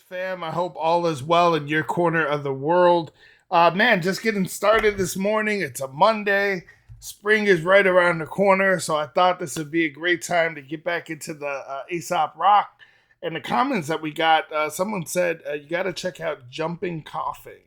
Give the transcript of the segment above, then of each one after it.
Peace, fam. I hope all is well in your corner of the world. Man, just getting started this morning. It's a Monday. Spring is right around the corner, so I thought this would be a great time to get back into the Aesop Rock. And the comments that we got, someone said you got to check out Jumping Coffin.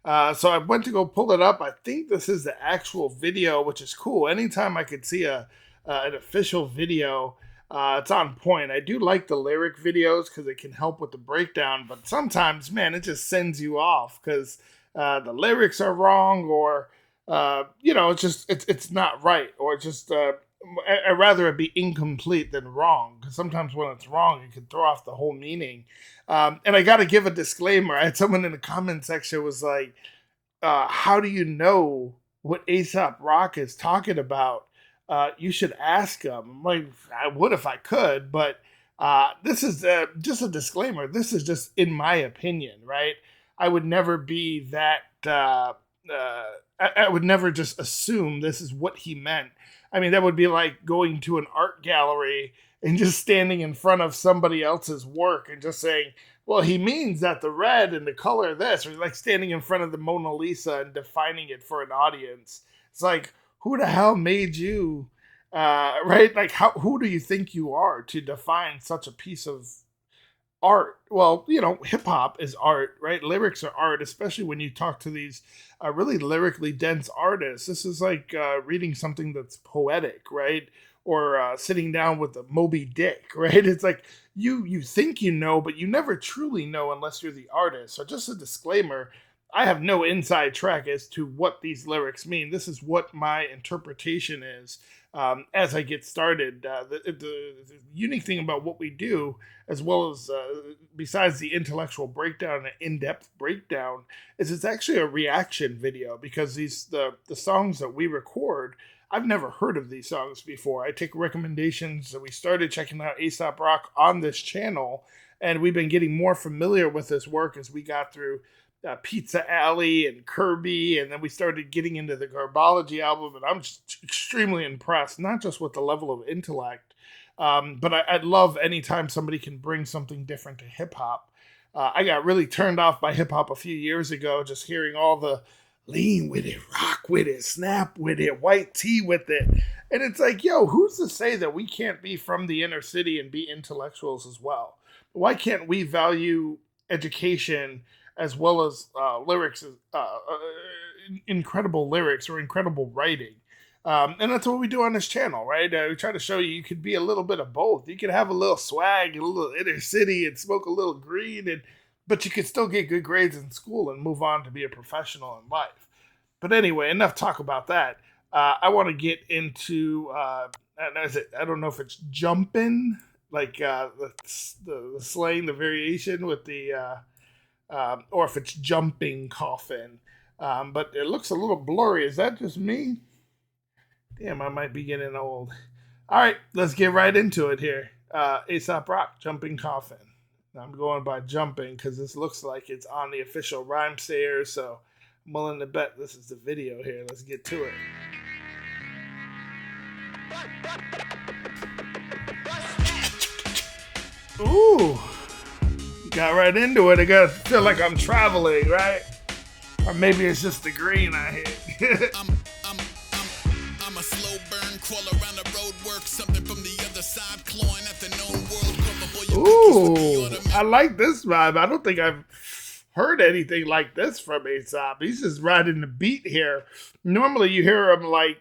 So I went to go pull it up. I think this is the actual video, which is cool. Anytime I could see an official video, it's on point. I do like the lyric videos because it can help with the breakdown, but sometimes, man, it just sends you off because the lyrics are wrong, or it's not right, or just I'd rather it be incomplete than wrong, because sometimes when it's wrong, it can throw off the whole meaning. And I got to give a disclaimer. I had someone in the comment section was like, "How do you know what Aesop Rock is talking about? You should ask them." I'm like, I would if I could, but this is just a disclaimer. This is just in my opinion, right? I would never be that. I would never just assume this is what he meant. I mean, that would be like going to an art gallery and just standing in front of somebody else's work and just saying, well, he means that the red and the color this, or like standing in front of the Mona Lisa and defining it for an audience. It's like, who the hell made you, right? Like, who do you think you are to define such a piece of art? Well, hip hop is art, right? Lyrics are art, especially when you talk to these really lyrically dense artists. This is like reading something that's poetic, right? Or sitting down with a Moby Dick, right? It's like you think you know, but you never truly know unless you're the artist. So just a disclaimer, I have no inside track as to what these lyrics mean. This is what my interpretation is as I get started. The unique thing about what we do, as well as besides the intellectual breakdown and in-depth breakdown, is it's actually a reaction video, because the songs that we record, I've never heard of these songs before. I take recommendations. We started checking out Aesop Rock on this channel, and we've been getting more familiar with his work as we got through Pizza Alley and Kirby, and then we started getting into the Garbology album, and I'm just extremely impressed, not just with the level of intellect, but I'd love anytime somebody can bring something different to hip-hop. I got really turned off by hip-hop a few years ago, just hearing all the lean with it, rock with it, snap with it, white tee with it, and it's like, yo, who's to say that we can't be from the inner city and be intellectuals as well? Why can't we value education as well as lyrics, incredible lyrics or incredible writing? And that's what we do on this channel, right? We try to show you could be a little bit of both. You could have a little swag, a little inner city, and smoke a little green, but you could still get good grades in school and move on to be a professional in life. But anyway, enough talk about that. I want to get into, I don't know if it's jumping, like the slang, the variation with the... or if it's Jumping Coffin. But it looks a little blurry. Is that just me? Damn, I might be getting old. All right, let's get right into it here. Aesop Rock, Jumping Coffin. I'm going by Jumping because this looks like it's on the official rhyme sayer, so I'm willing to bet this is the video here. Let's get to it. Ooh. Got right into it. I gotta feel like I'm traveling, right? Or maybe it's just the green I hit. I'm a slow burn, crawl around the road, work something from the other side, clawing at the known world. Ooh, I like this vibe. I don't think I've heard anything like this from Aesop. He's just riding the beat here. Normally you hear him like,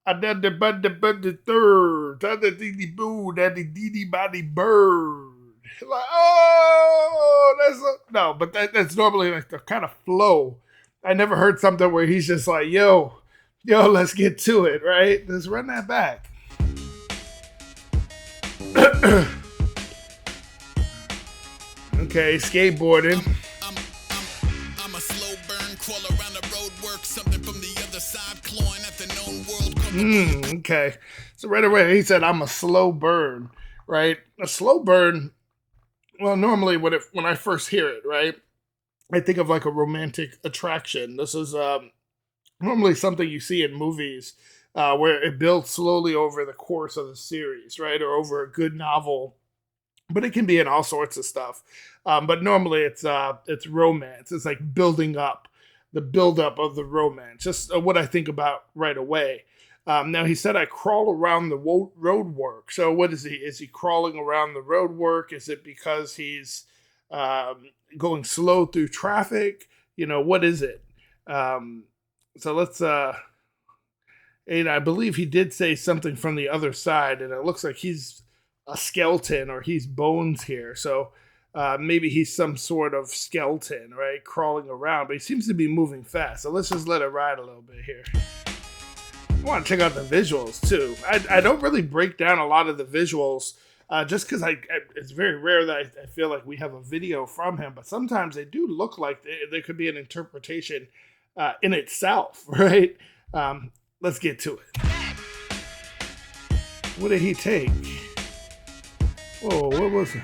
I did the bud the third, da da dee dee boo, da dee dee body bird. Like, but that's normally like the kind of flow. I never heard something where he's just like, yo, let's get to it, right? Let's run that back. Okay, skateboarding. I'm a slow burn, crawl around the road, work something from the other side, clawing at the known world. Okay. So right away he said, I'm a slow burn, right? A slow burn. Well, normally when I first hear it, right, I think of like a romantic attraction. This is normally something you see in movies where it builds slowly over the course of the series, right, or over a good novel but it can be in all sorts of stuff. But normally it's romance. It's like building up, the build up of the romance. Just what I think about right away. Now he said I crawl around the road work. So what is he? Is he crawling around the road work? Is it because he's going slow through traffic? What is it? Um, so let's. And I believe he did say something from the other side, and it looks like he's a skeleton or he's bones here. So maybe he's some sort of skeleton, right, crawling around. But he seems to be moving fast. So let's just let it ride a little bit here. I want to check out the visuals too. I don't really break down a lot of the visuals just because it's very rare that I feel like we have a video from him. But sometimes they do look like there could be an interpretation in itself, right? Let's get to it. What did he take? Whoa, what was it?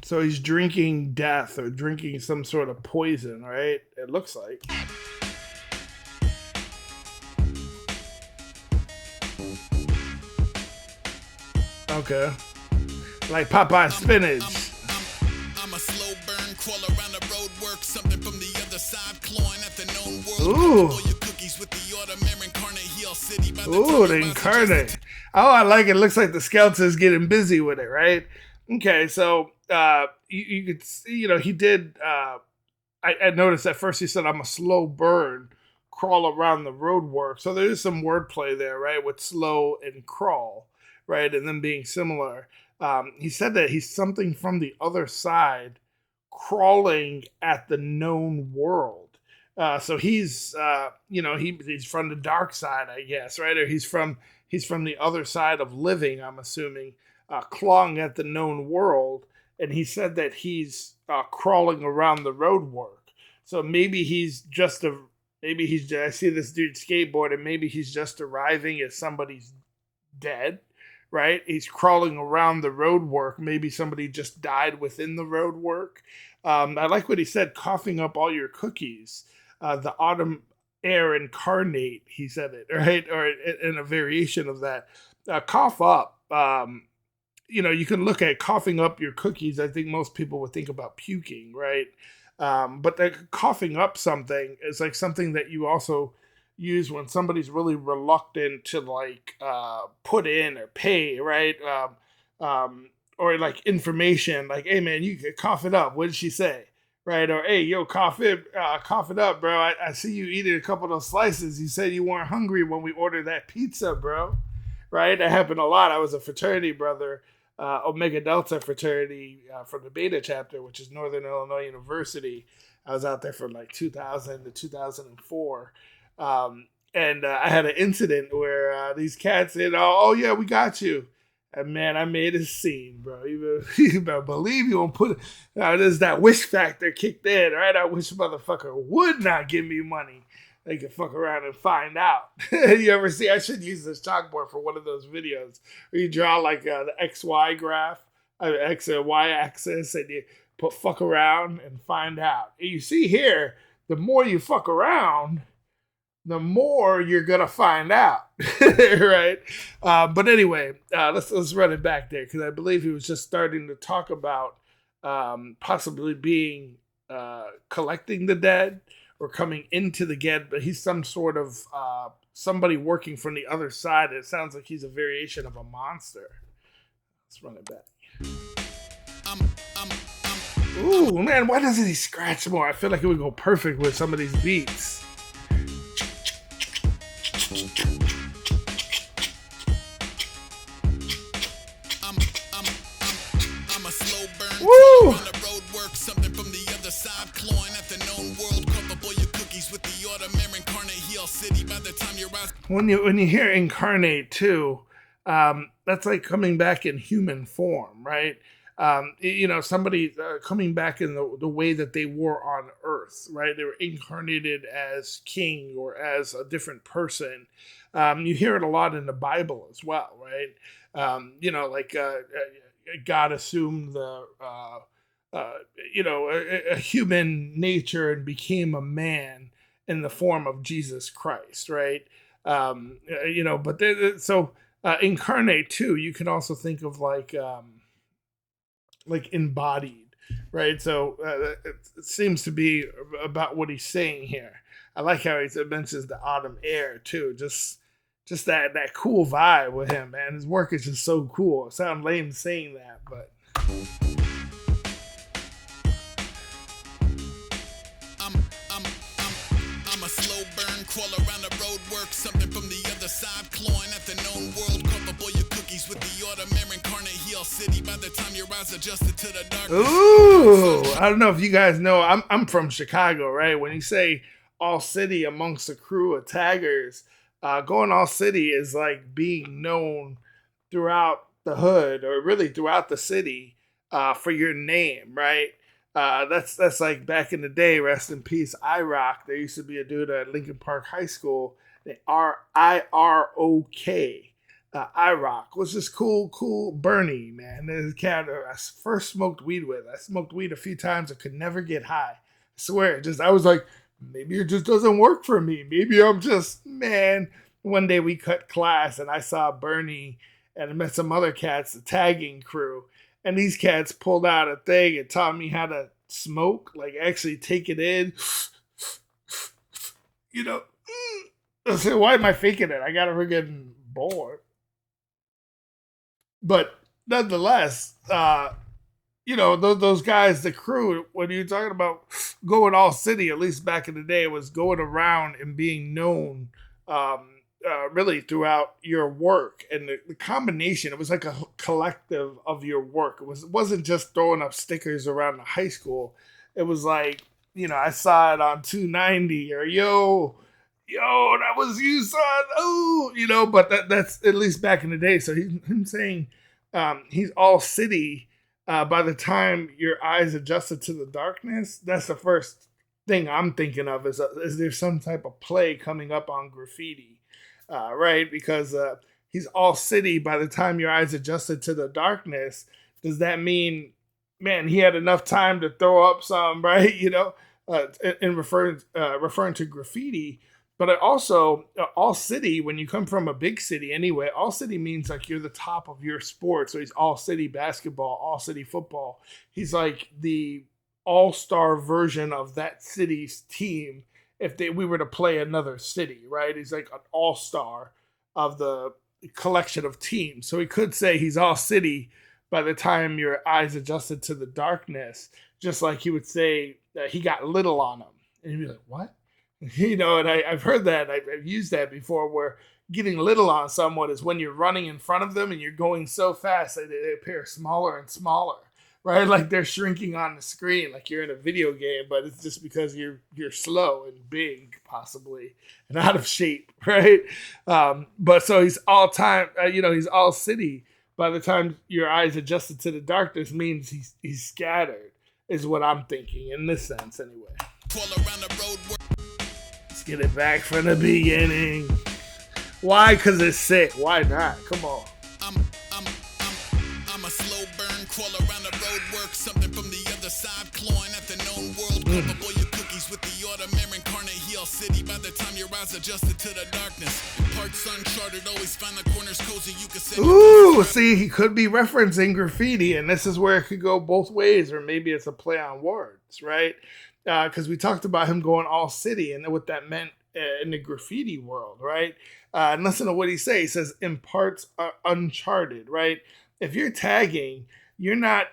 So he's drinking death or drinking some sort of poison, right? It looks like. Okay. Like Popeye spinach. I'm a slow burn, crawl around the road work, something from the other side, clawing at the known world. Ooh. Ooh, the incarnate. Oh, I like it. Looks like the skeleton's getting busy with it, right? Okay, so you could see, he did. I noticed at first he said, "I'm a slow burn, crawl around the road work." So there is some wordplay there, right, with slow and crawl, right, and them being similar. He said that he's something from the other side, crawling at the known world. So he's, he's from the dark side, I guess, right? Or he's from the other side of living, I'm assuming, clawing at the known world. And he said that he's crawling around the road work. So maybe I see this dude skateboarding. Maybe he's just arriving as somebody's dead, right? He's crawling around the road work. Maybe somebody just died within the road work. I like what he said, coughing up all your cookies. The autumn air incarnate, he said it, right? Or in a variation of that. Cough up. You can look at coughing up your cookies. I think most people would think about puking, right? But coughing up something is like something that you also use when somebody's really reluctant to put in or pay, right? Or like information, like, hey man, you could cough it up. What did she say? Right? Or hey, yo, cough it up, bro. I see you eating a couple of those slices. You said you weren't hungry when we ordered that pizza, bro. Right? That happened a lot. I was a fraternity brother, Omega Delta fraternity from the Beta chapter, which is Northern Illinois University. I was out there from like 2000 to 2004. And I had an incident where these cats said, oh yeah, we got you. And man, I made a scene, bro. You better believe you won't put it. There's that wish factor kicked in, right? I wish a motherfucker would not give me money. They could fuck around and find out. You ever see? I should use this chalkboard for one of those videos where you draw like the XY graph, X and Y axis, and you put fuck around and find out. And you see here, the more you fuck around, the more you're gonna find out, right? But anyway, let's run it back there because I believe he was just starting to talk about possibly being collecting the dead or coming into the dead, but he's some sort of somebody working from the other side. It sounds like he's a variation of a monster. Let's run it back. Ooh, man, why doesn't he scratch more? I feel like it would go perfect with some of these beats. I'm a slow burn. Woo! On the road work, something from the other side, clawing at the known world. Cup up all your cookies with the autumn air incarnate Heel City. By the time you're out, when you hear incarnate too, that's like coming back in human form, right? Somebody coming back in the way that they were on Earth, right? They were incarnated as king or as a different person. You hear it a lot in the Bible as well, right? God assumed a human nature and became a man in the form of Jesus Christ, right? But incarnate too. You can also think of like embodied, right? So it seems to be about what he's saying here. I like how he mentions the autumn air too. Just that cool vibe with him, man. His work is just so cool. It sounds lame saying that, but I'm a slow burn, crawl around the road, work something from the other side, clawing at the known world. Cook up all your cookies with the autumn air, incarnate heel city. By the time your eyes adjusted to the darkness. ooh, I don't know if you guys know. I'm from Chicago, right? When you say all city amongst a crew of taggers, going all city is like being known throughout the hood or really throughout the city for your name, right? That's like back in the day. Rest in peace, I Rock. There used to be a dude at Lincoln Park High School. The IROK. I Rock was just cool Bernie, man. This cat I first smoked weed with. I smoked weed a few times. I could never get high. I swear, I was like, maybe it just doesn't work for me. Maybe I'm just, man. One day we cut class and I saw Bernie and I met some other cats, the tagging crew. And these cats pulled out a thing and taught me how to smoke, like actually take it in. you know, I said, why am I faking it? I got to freaking bored. But nonetheless, those guys, the crew, when you're talking about going all city, at least back in the day, it was going around and being known really throughout your work. And the combination, it was like a collective of your work. It wasn't just throwing up stickers around the high school. It was like, I saw it on 290 or that was you, son. Oh, but that's at least back in the day. So him saying he's all city by the time your eyes adjusted to the darkness. That's the first thing I'm thinking of is there some type of play coming up on Graffiti, right? Because he's all city by the time your eyes adjusted to the darkness. Does that mean, man, he had enough time to throw up some, right? In referring to Graffiti. But it also, all city, when you come from a big city anyway, all city means like you're the top of your sport. So he's all city basketball, all city football. He's like the all-star version of that city's team if we were to play another city, right? He's like an all-star of the collection of teams. So he could say he's all city by the time your eyes adjusted to the darkness, just like he would say that he got little on him. And you'd be like, what? And I've heard that. I've used that before where getting little on someone is when you're running in front of them and you're going so fast that they appear smaller and smaller, right? Like they're shrinking on the screen, like you're in a video game, but it's just because you're slow and big, possibly, and out of shape, right? But so he's all time, he's all city. By the time your eyes adjusted to the darkness means he's scattered, is what I'm thinking in this sense, anyway. Let's get it back from the beginning. Why? Because it's sick. Why not? Come on. I'm a slow burn, crawl around the road, work something from the other side, clawing at the known world. Cook up all your cookies with the autumn air, incarnate heel city. By the time your eyes adjusted to the darkness, parts Uncharted, always find the corners cozy. You can say, ooh, see, he could be referencing Graffiti, and this is where it could go both ways, or maybe it's a play on words, right? Because we talked about him going all city and what that meant in the Graffiti world, right? And listen to what he says. He says, in parts Uncharted, right? If you're tagging, you're not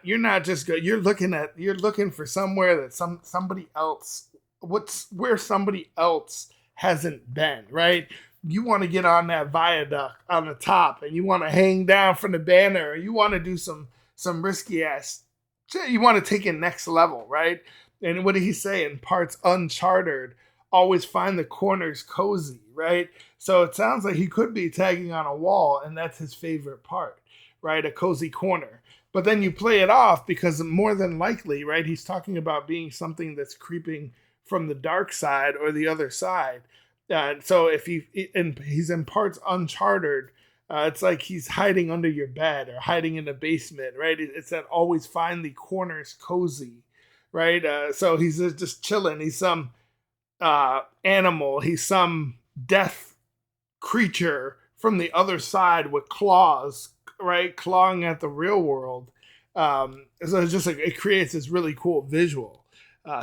just you're looking for somewhere that somebody else where somebody else hasn't been, right? You want to get on that viaduct on the top and you want to hang down from the banner, or you want to do some risky ass shit. You want to take it next level, right? And what did he say? In parts Uncharted, always find the corners cozy, right? So it sounds like he could be tagging on a wall, and that's his favorite part, right? A cozy corner. But then you play it off because more than likely, right, he's talking about being something that's creeping from the dark side or the other side. So if he's in parts Uncharted, it's like he's hiding under your bed or hiding in the basement, right? It's that always find the corners cozy, right? So he's just chilling. He's some animal. He's some death creature from the other side with claws, right, clawing at the real world. So it's just like it creates this really cool visual.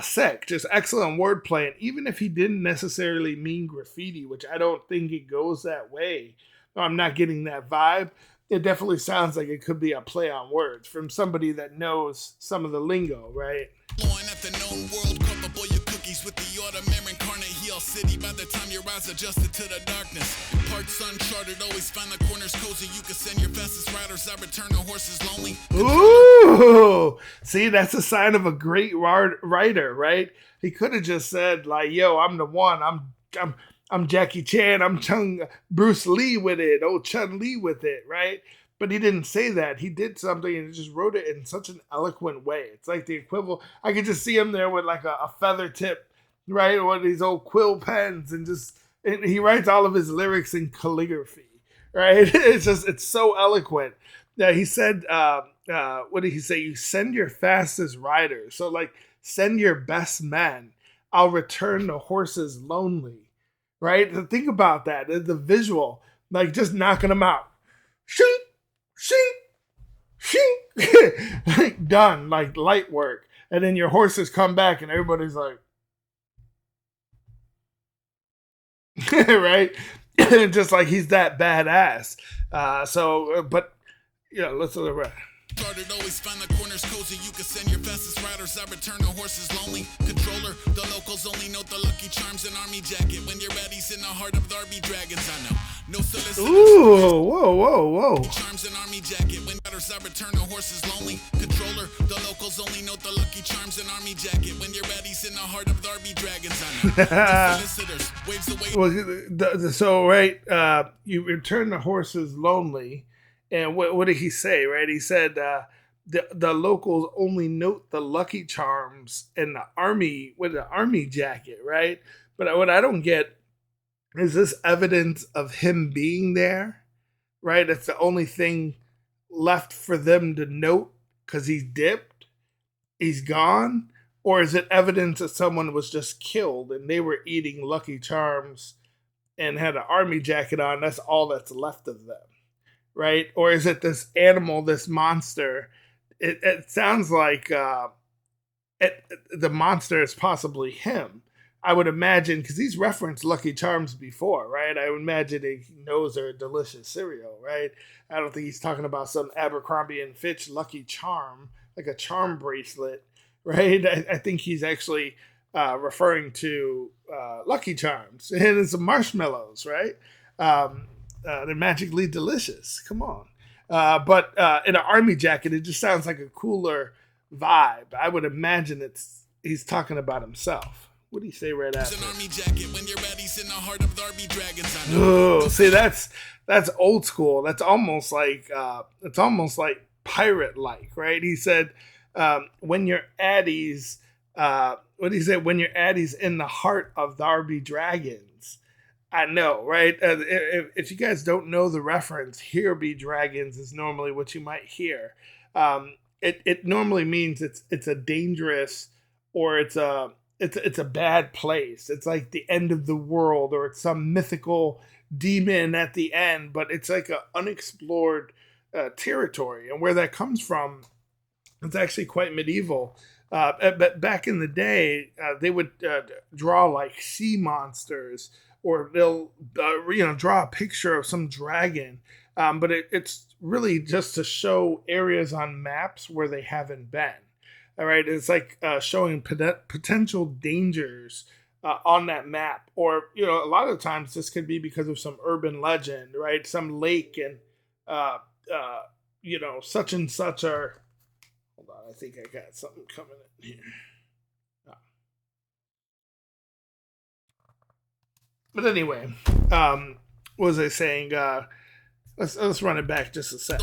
Sick, just excellent wordplay. And even if he didn't necessarily mean graffiti, which I don't think it goes that way, I'm not getting that vibe. It definitely sounds like it could be a play on words from somebody that knows some of the lingo, right? At the known world, crumble your cookies with the autumn incarnate heel city. By the time your eyes adjusted to the darkness, parts uncharted, always find the corners cozy. You can send your fastest riders, I return the horses lonely. Ooh, see, that's a sign of a great writer, right? He could have just said like, "Yo, I'm the one. I'm Jackie Chan. I'm Bruce Lee with it. Oh, Chun Li with it, right?" But he didn't say that. He did something and just wrote it in such an eloquent way. It's like the equivalent. I could just see him there with like a feather tip, right? Or these old quill pens and he writes all of his lyrics in calligraphy, right? It's so eloquent. Yeah, he said, what did he say? You send your fastest riders. So like send your best men. I'll return the horses lonely, right? So think about that. The visual, like just knocking them out. Shoot. Shing, shing, like done, like light work. And then your horses come back and everybody's like, right? Just like he's that badass. But, let's look around. Started always find the corners cozy. You can send your fastest riders. I return the horses lonely. Controller, the locals only note the lucky charms and army jacket. When you're baddies in the heart of Darby Dragons, I know. No solicitors. Ooh, whoa. Charms and army jacket. When riders, I return the horses lonely. Controller, the locals only note the lucky charms and army jacket. When you're baddies in the heart of Darby Dragons, I know. No solicitors. Waves away. Well, so right, you return the horses lonely. And what did he say, right? He said the locals only note the lucky charms and the army with the army jacket, right? But what I don't get is this evidence of him being there, right? It's the only thing left for them to note because he's dipped, he's gone? Or is it evidence that someone was just killed and they were eating lucky charms and had an army jacket on? That's all that's left of them. Right? Or is it this animal, this monster? It sounds like the monster is possibly him. I would imagine, because he's referenced Lucky Charms before, right? I would imagine he knows they're a delicious cereal, right? I don't think he's talking about some Abercrombie and Fitch Lucky Charm, like a charm bracelet, right? I think he's actually referring to Lucky Charms and some marshmallows, right? They're magically delicious. Come on. But in an army jacket, it just sounds like a cooler vibe. I would imagine he's talking about himself. What do you say right after? Oh, see, that's old school. That's almost like pirate-like, right? He said, when you're addies, what did he say? When you're addies in the heart of Darby Dragons. I know, right? If you guys don't know the reference, "Here be dragons" is normally what you might hear. It normally means it's a dangerous, or it's a bad place. It's like the end of the world, or it's some mythical demon at the end. But it's like an unexplored territory, and where that comes from, it's actually quite medieval. But back in the day, they would draw like sea monsters. Or they'll, draw a picture of some dragon. But it's really just to show areas on maps where they haven't been. All right. It's like showing potential dangers on that map. Or, a lot of times this could be because of some urban legend, right? Some lake and, such and such are. Hold on. I think I got something coming in here. But anyway, what was I saying? Let's run it back just a sec.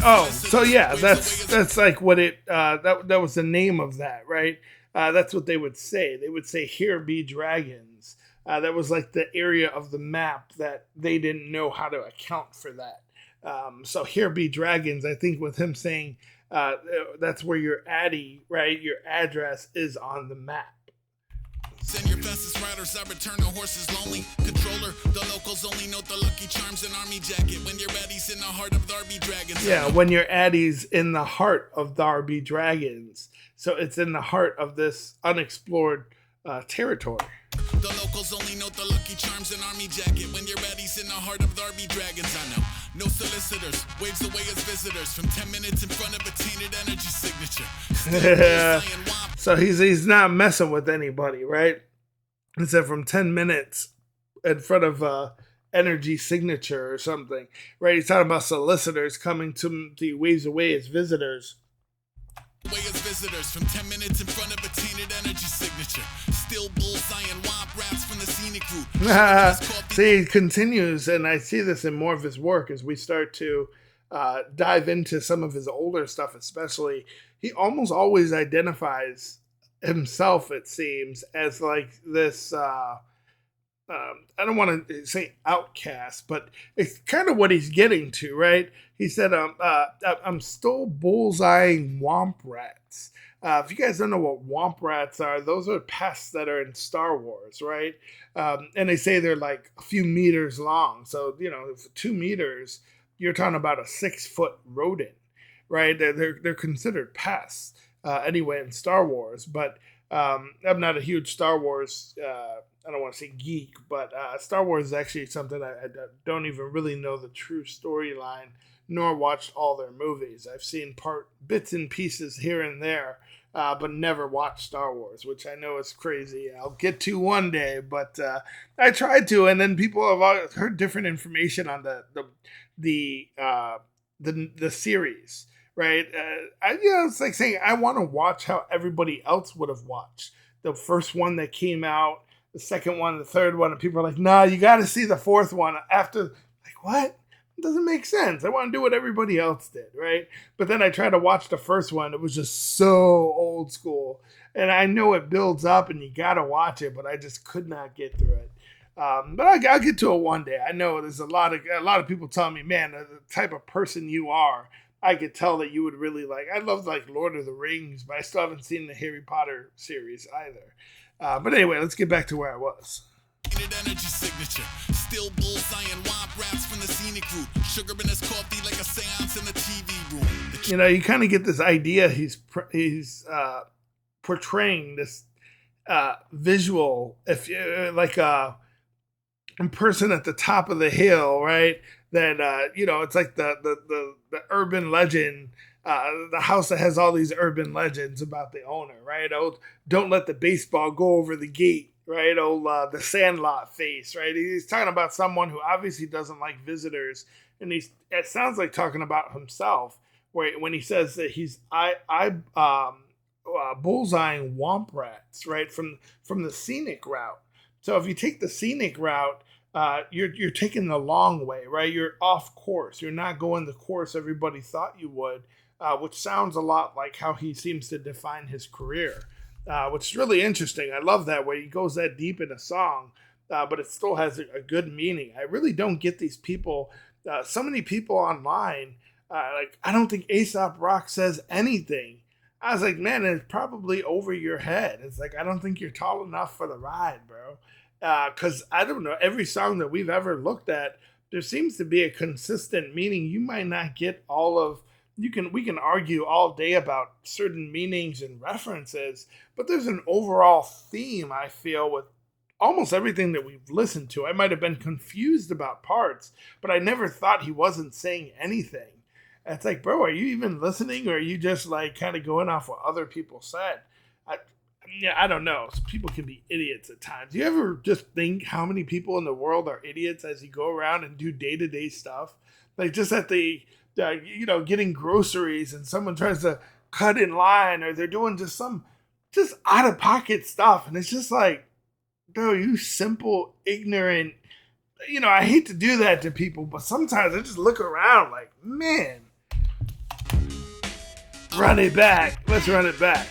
Oh, so yeah, that's like what it that was the name of that, right? That's what they would say. They would say, "Here be dragons." That was like the area of the map that they didn't know how to account for that. So "Here be dragons." I think with him saying. That's where your addy, right? Your address is on the map. Send your fastest riders, I return the horses lonely. Controller, the locals only note the lucky charms and army jacket. When you're at, he's in the heart of Darby Dragons. Yeah, when you're at, he's in the heart of Darby Dragons. So it's in the heart of this unexplored territory. The locals only note the lucky charms and army jacket. When you're at, he's in the heart of Darby Dragons. I know. No solicitors, waves away as visitors from 10 minutes in front of a tainted energy signature. So he's not messing with anybody, right? He said from 10 minutes in front of energy signature or something, right? He's talking about solicitors coming to the waves away as visitors. Away as visitors from 10 minutes in front of a tainted energy signature. Still bullseye and womp rats from the scenic route. See, he continues, and I see this in more of his work as we start to dive into some of his older stuff, especially. He almost always identifies himself, it seems, as like this, I don't want to say outcast, but it's kind of what he's getting to, right? He said, I'm still bullseyeing womp rats. If you guys don't know what womp rats are, those are pests that are in Star Wars, right? And they say they're like a few meters long. So, you know, 2 meters, you're talking about a 6-foot rodent, right? They're considered pests anyway in Star Wars. But I'm not a huge Star Wars, I don't want to say geek, but Star Wars is actually something I don't even really know the true storyline, nor watched all their movies. I've seen bits and pieces here and there, but never watched Star Wars, which I know is crazy. I'll get to one day, but I tried to, and then people have heard different information on the series, right? It's like saying I want to watch how everybody else would have watched the first one that came out, the second one, the third one, and people are like, "No, you got to see the fourth one after." Like, what? It doesn't make sense. I want to do what everybody else did, right? But then I tried to watch the first one. It was just so old school, and I know it builds up, and you got to watch it, but I just could not get through it. But I'll get to it one day. I know there's a lot of people telling me, "Man, the type of person you are." I could tell that you would really like. I love like Lord of the Rings, but I still haven't seen the Harry Potter series either. But anyway, let's get back to where I was. Energy signature. Still bullseye and womp rats from the scenic route. Sugar in his coffee like a seance in the TV room. You know, you kind of get this idea he's portraying this visual, if like a person at the top of the hill, right? That it's like the urban legend. The house that has all these urban legends about the owner, right? Oh, don't let the baseball go over the gate, right? Oh, the Sandlot face, right? He's talking about someone who obviously doesn't like visitors, and it sounds like talking about himself, where when he says that he's bullseyeing womp rats, right, from the scenic route. So if you take the scenic route, you're taking the long way, right? You're off course. You're not going the course everybody thought you would. Which sounds a lot like how he seems to define his career, which is really interesting. I love that way he goes that deep in a song, but it still has a good meaning. I really don't get these people. So many people online, like, I don't think Aesop Rock says anything. I was like, man, it's probably over your head. It's like, I don't think you're tall enough for the ride, bro. Because I don't know, every song that we've ever looked at, there seems to be a consistent meaning. You might not get all of. We can argue all day about certain meanings and references, but there's an overall theme, I feel, with almost everything that we've listened to. I might have been confused about parts, but I never thought he wasn't saying anything. It's like, bro, are you even listening, or are you just like kind of going off what other people said? I don't know. People can be idiots at times. Do you ever just think how many people in the world are idiots as you go around and do day-to-day stuff? Like just at the getting groceries and someone tries to cut in line, or they're doing just out of pocket stuff. And it's just like, bro, you simple, ignorant, I hate to do that to people, but sometimes I just look around like, man, run it back. Let's run it back.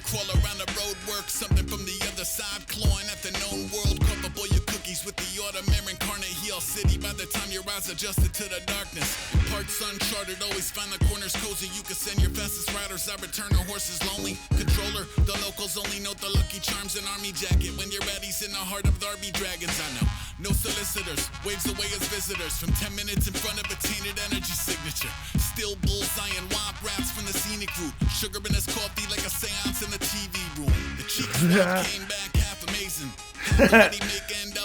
Crawl around the road, work something from the other side, clawing at the known world. Cup up all your cookies with the autumn incarnate heel Hill City by the time your eyes adjusted to the darkness. Parts Uncharted, always find the corners cozy. You can send your fastest riders, I return the horses lonely. Controller, the locals only note the Lucky Charms and army jacket. When you're ready, in the heart of the RB Dragons, I know. No solicitors, waves away as visitors. From 10 minutes in front of a tainted energy signature. Still bullseye and womp raps from the scenic route. Sugar in his coffee like a seance in the TV room. The cheeks came back half amazing.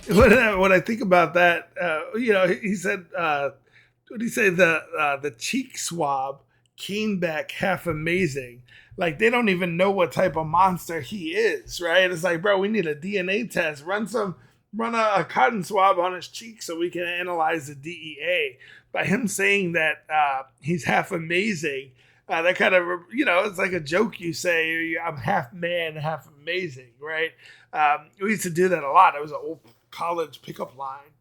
When I think about that, he said, what did he say? The cheek swab came back half amazing. Like, they don't even know what type of monster he is, right? It's like, bro, we need a DNA test. Run a cotton swab on his cheek so we can analyze the DEA. By him saying that he's half amazing, that kind of, it's like a joke you say, I'm half man, half amazing, right? We used to do that a lot. It was an old college pickup line.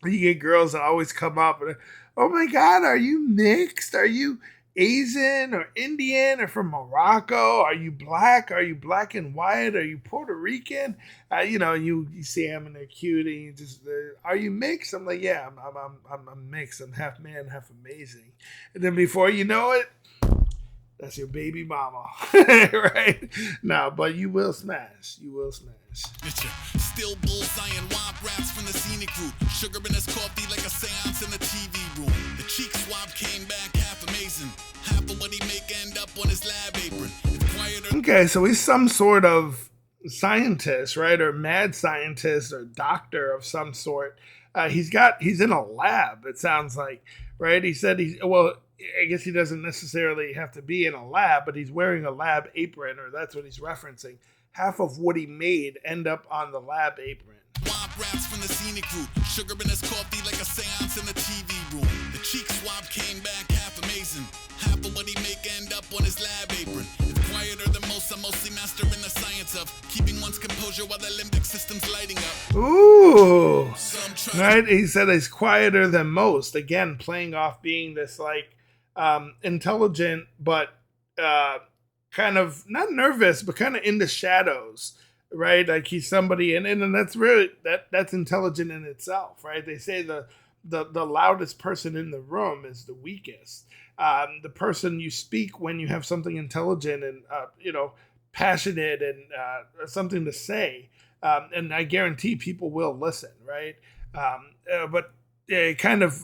You get girls that always come up and, oh my God, are you mixed? Are you Asian or Indian or from Morocco? Are you black? Are you black and white? Are you Puerto Rican? You see them and they're cute and you just, are you mixed? I'm like, yeah, I'm mixed. I'm half man, half amazing. And then before you know it, that's your baby mama, right? No, but you will smash. You will smash. Still bullseye and womp raps from the scenic route. Sugar in his coffee like a seance in the TV room. The cheek swab came back half amazing. Half of what he make end up on his lab apron. It's quieter. Okay, so he's some sort of scientist, right? Or mad scientist or doctor of some sort. He's in a lab, it sounds like, right? He said I guess he doesn't necessarily have to be in a lab, but he's wearing a lab apron, or that's what he's referencing. Half of what he made end up on the lab apron. Womp raps from the scenic route. Sugar in his coffee like a seance in the TV room. The cheek swab came back half amazing. Half of what he make end up on his lab apron. It's quieter than most. I'm mostly mastering the science of keeping one's composure while the limbic system's lighting up. Ooh. Right? He said he's quieter than most. Again, playing off being this intelligent, but kind of not nervous, but kind of in the shadows, right? Like he's somebody, and that's really that's intelligent in itself, right? They say the loudest person in the room is the weakest. The person you speak when you have something intelligent and passionate and something to say, and I guarantee people will listen, right? But kind of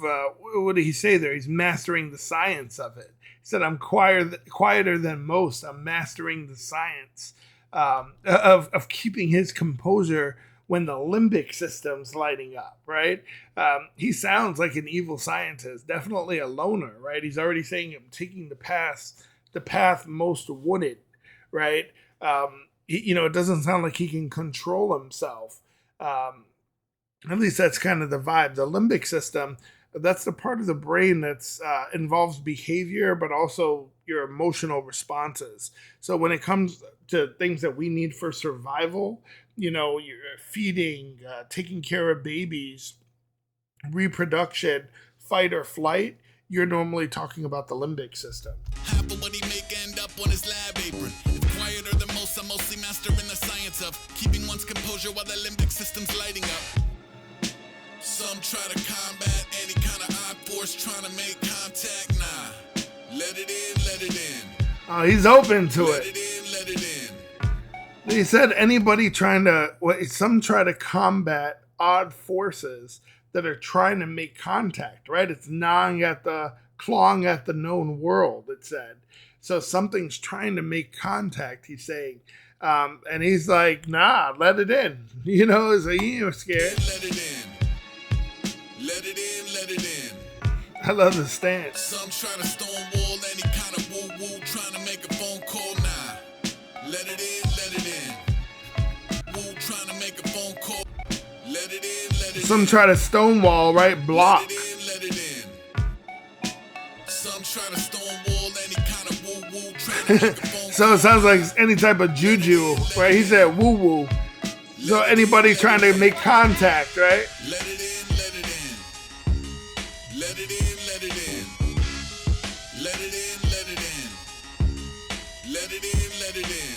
what did he say there? He's mastering the science of it. He said, I'm quieter than most. I'm mastering the science of keeping his composure when the limbic system's lighting up, right? He sounds like an evil scientist, definitely a loner, right? He's already saying I'm taking the path most wooded, right? It doesn't sound like he can control himself. At least that's kind of the vibe. The limbic system, that's the part of the brain that's involves behavior, but also your emotional responses. So when it comes to things that we need for survival, you're feeding, taking care of babies, reproduction, fight or flight, you're normally talking about the limbic system. Half of what he make end up on his lab apron. It's quieter than most. I'm mostly mastering the science of keeping one's composure while the limbic system's lighting up. Some try to combat any kind of odd force trying to make contact. Nah, let it in. Oh, he's open to let it. Let it in. He said some try to combat odd forces that are trying to make contact, right? It's clawing at the known world, it said. So something's trying to make contact, he's saying. And he's like, nah, let it in. So you're scared. Let it in. Let it in. I love the stance. Some try to stonewall any kind of woo-woo, trying to make a phone call. Nah, let it in. Woo, trying to make a phone call. Let it in. Some try to stonewall, right? Block. Let it in. Some try to stonewall any kind of woo-woo, trying to make a phone call. So it sounds like any type of juju, right? He said woo-woo. So anybody trying to make contact, right? Let it in. Let it in. Let it in. Let it in. Let it in. Let it in. Let it in.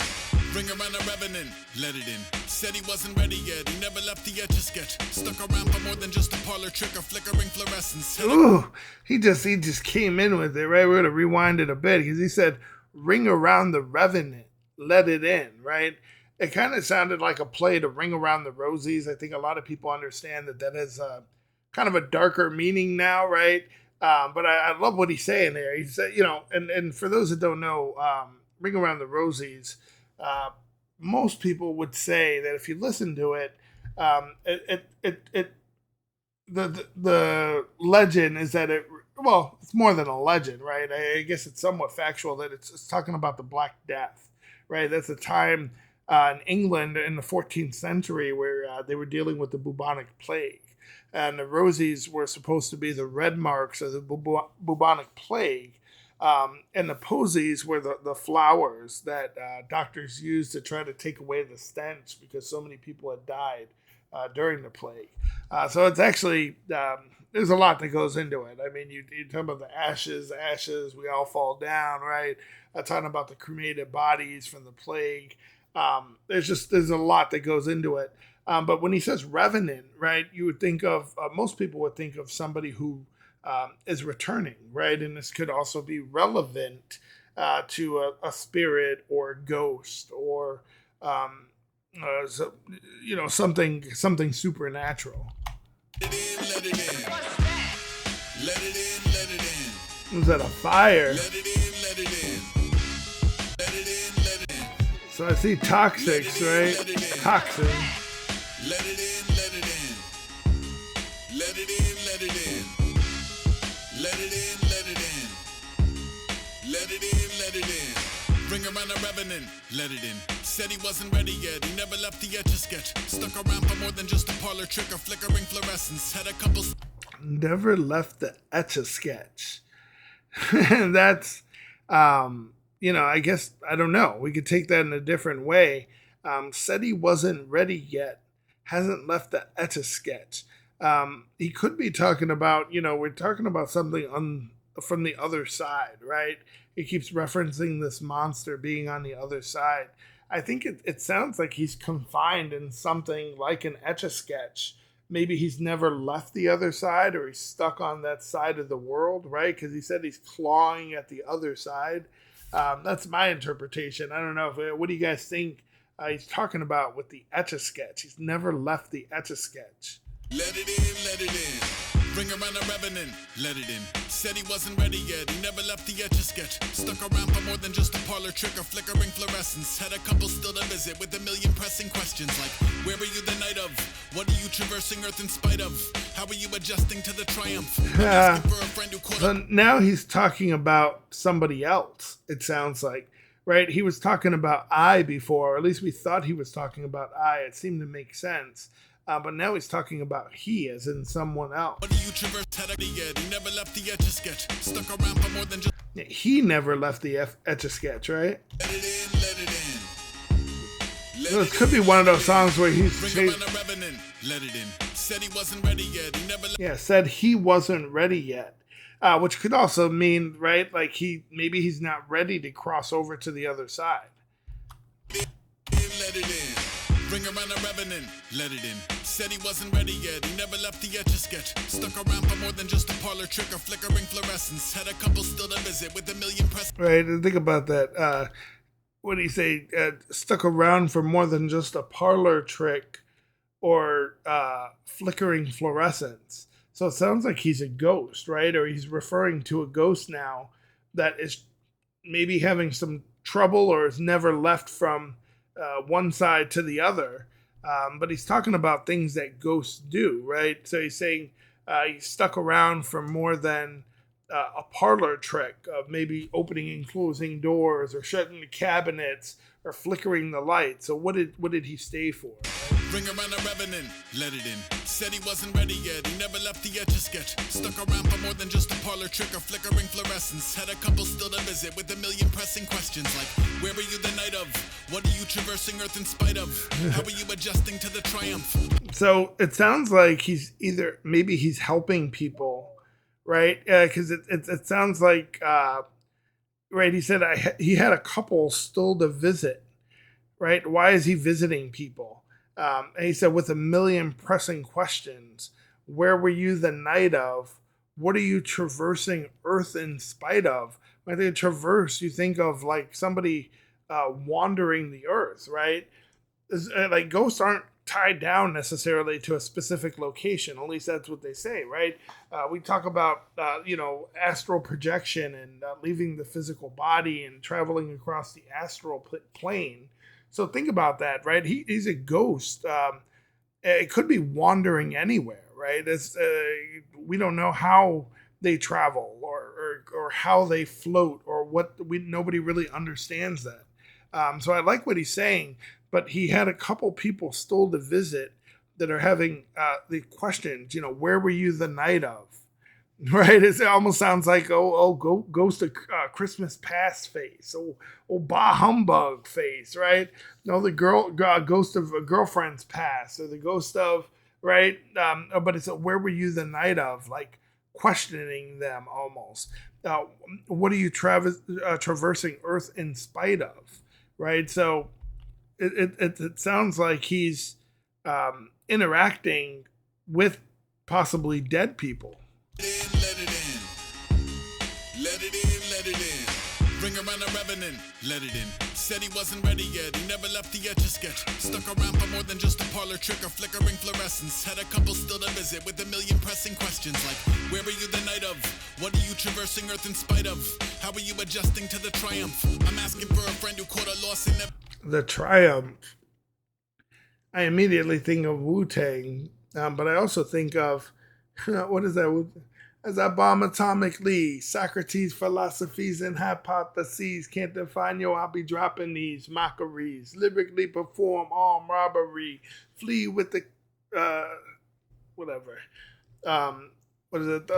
Bring around a revenant, let it in. Said he wasn't ready yet, he never left the Etch-a-Sketch. Stuck around for more than just a parlor trick or flickering fluorescence. Ooh, he just came in with it, right? We're gonna rewind it a bit because he said, "Ring around the revenant, let it in," right? It kind of sounded like a play to "Ring Around the Rosies." I think a lot of people understand that has kind of a darker meaning now, right? But I love what he's saying there. He said, and for those that don't know, "Ring Around the Rosies," most people would say that if you listen to it, the legend is that it's more than a legend, right? I guess it's somewhat factual that it's talking about the Black Death, right? That's a time in England in the 14th century where they were dealing with the bubonic plague. And the rosies were supposed to be the red marks of the bubonic plague. And the posies were the flowers that doctors used to try to take away the stench because so many people had died during the plague. So it's actually, there's a lot that goes into it. I mean, you talk about the ashes, we all fall down, right? Talking about the cremated bodies from the plague. There's a lot that goes into it. But when he says revenant, right, you would think of, most people would think of somebody who is returning, right? And this could also be relevant to a spirit or a ghost or, something supernatural. Let it in. Let it in, let it in. Was that a fire? Let it in, let it in. Let it in, let it in. So I see toxics, right? Toxin. Let it in, let it in. Let it in, let it in. Let it in, let it in. Let it in, let it in. Bring around a revenant, let it in. Said he wasn't ready yet, he never left the Etch-a-Sketch. Stuck around for more than just a parlor trick or flickering fluorescence. Had a couple... Never left the Etch-a-Sketch. That's, I guess, I don't know. We could take that in a different way. Said he wasn't ready yet. Hasn't left the Etch-a-Sketch. He could be talking about, we're talking about something from the other side, right? He keeps referencing this monster being on the other side. I think it sounds like he's confined in something like an Etch-a-Sketch. Maybe he's never left the other side or he's stuck on that side of the world, right? Because he said he's clawing at the other side. That's my interpretation. I don't know. What do you guys think he's talking about with the Etch-a-Sketch? He's never left the Etch-a-Sketch. Let it in, let it in. Bring around a revenant, let it in. Said he wasn't ready yet, he never left the Etch-a-Sketch. Stuck around for more than just a parlor trick or flickering fluorescence. Had a couple still to visit with a million pressing questions like, where were you the night of? What are you traversing Earth in spite of? How are you adjusting to the triumph? So now he's talking about somebody else, it sounds like. Right? He was talking about I before, or at least we thought he was talking about I. It seemed to make sense. But now he's talking about he, as in someone else. He never left the Etch-a-Sketch. Stuck around for more than just... He never left the Etch-a-Sketch, right? Let it in, let it in. So it could be one of those songs where he's let it in. Said he wasn't ready yet. He never said he wasn't ready yet. Which could also mean, right, like he's not ready to cross over to the other side. Let it in. Bring around a revenant, let it in. Said he wasn't ready yet, he never left the Etch-a-Sketch. Stuck around for more than just a parlor trick or flickering fluorescence. Had a couple still to visit with a million press. Right, and think about that. What do you say? Stuck around for more than just a parlor trick or flickering fluorescence. So it sounds like he's a ghost, right? Or he's referring to a ghost now that is maybe having some trouble or has never left from one side to the other. But he's talking about things that ghosts do, right? So he's saying he's stuck around for more than a parlor trick of maybe opening and closing doors or shutting the cabinets or flickering the lights. So what did he stay for? Bring around a revenant, let it in. Said he wasn't ready yet, he never left the Etch-a-Sketch. Stuck around for more than just a parlor trick or flickering fluorescence. Had a couple still to visit with a million pressing questions like, where were you the night of? What are you traversing Earth in spite of? How are you adjusting to the triumph? So it sounds like maybe he's helping people, right? Because it sounds like, right, he said he had a couple still to visit. right? Why is he visiting people? And he said, with a million pressing questions, where were you the night of? What are you traversing Earth in spite of? When I think of traverse, you think of like somebody wandering the Earth, right? Like ghosts aren't tied down necessarily to a specific location. At least that's what they say, right? We talk about astral projection and leaving the physical body and traveling across the astral plane. So think about that, right? He's a ghost. It could be wandering anywhere, right? We don't know how they travel or how they float or what. Nobody really understands that. So I like what he's saying, but he had a couple people still to visit that are having the questions. Where were you the night of? Right? It almost sounds like ghost of Christmas past face, bah humbug face, right? No, the ghost of a girlfriend's past, or the ghost of right. But it's where were you the night of? Like questioning them almost. What are you traversing Earth in spite of? Right? So it sounds like he's interacting with possibly dead people. Let it in. Let it in, let it in. Bring around a Revenant, let it in. Said he wasn't ready yet, he never left the Etch-a-Sketch. Stuck around for more than just a parlor trick or flickering fluorescence. Had a couple still to visit with a million pressing questions like, where were you the night of? What are you traversing Earth in spite of? How are you adjusting to the triumph? I'm asking for a friend who caught a loss in the triumph. I immediately think of Wu-Tang, but I also think of, what is that? As I bomb atomically, Socrates' philosophies and hypotheses can't define yo, I'll be dropping these mockeries. Lyrically perform armed robbery. Flee with the, whatever. What is it?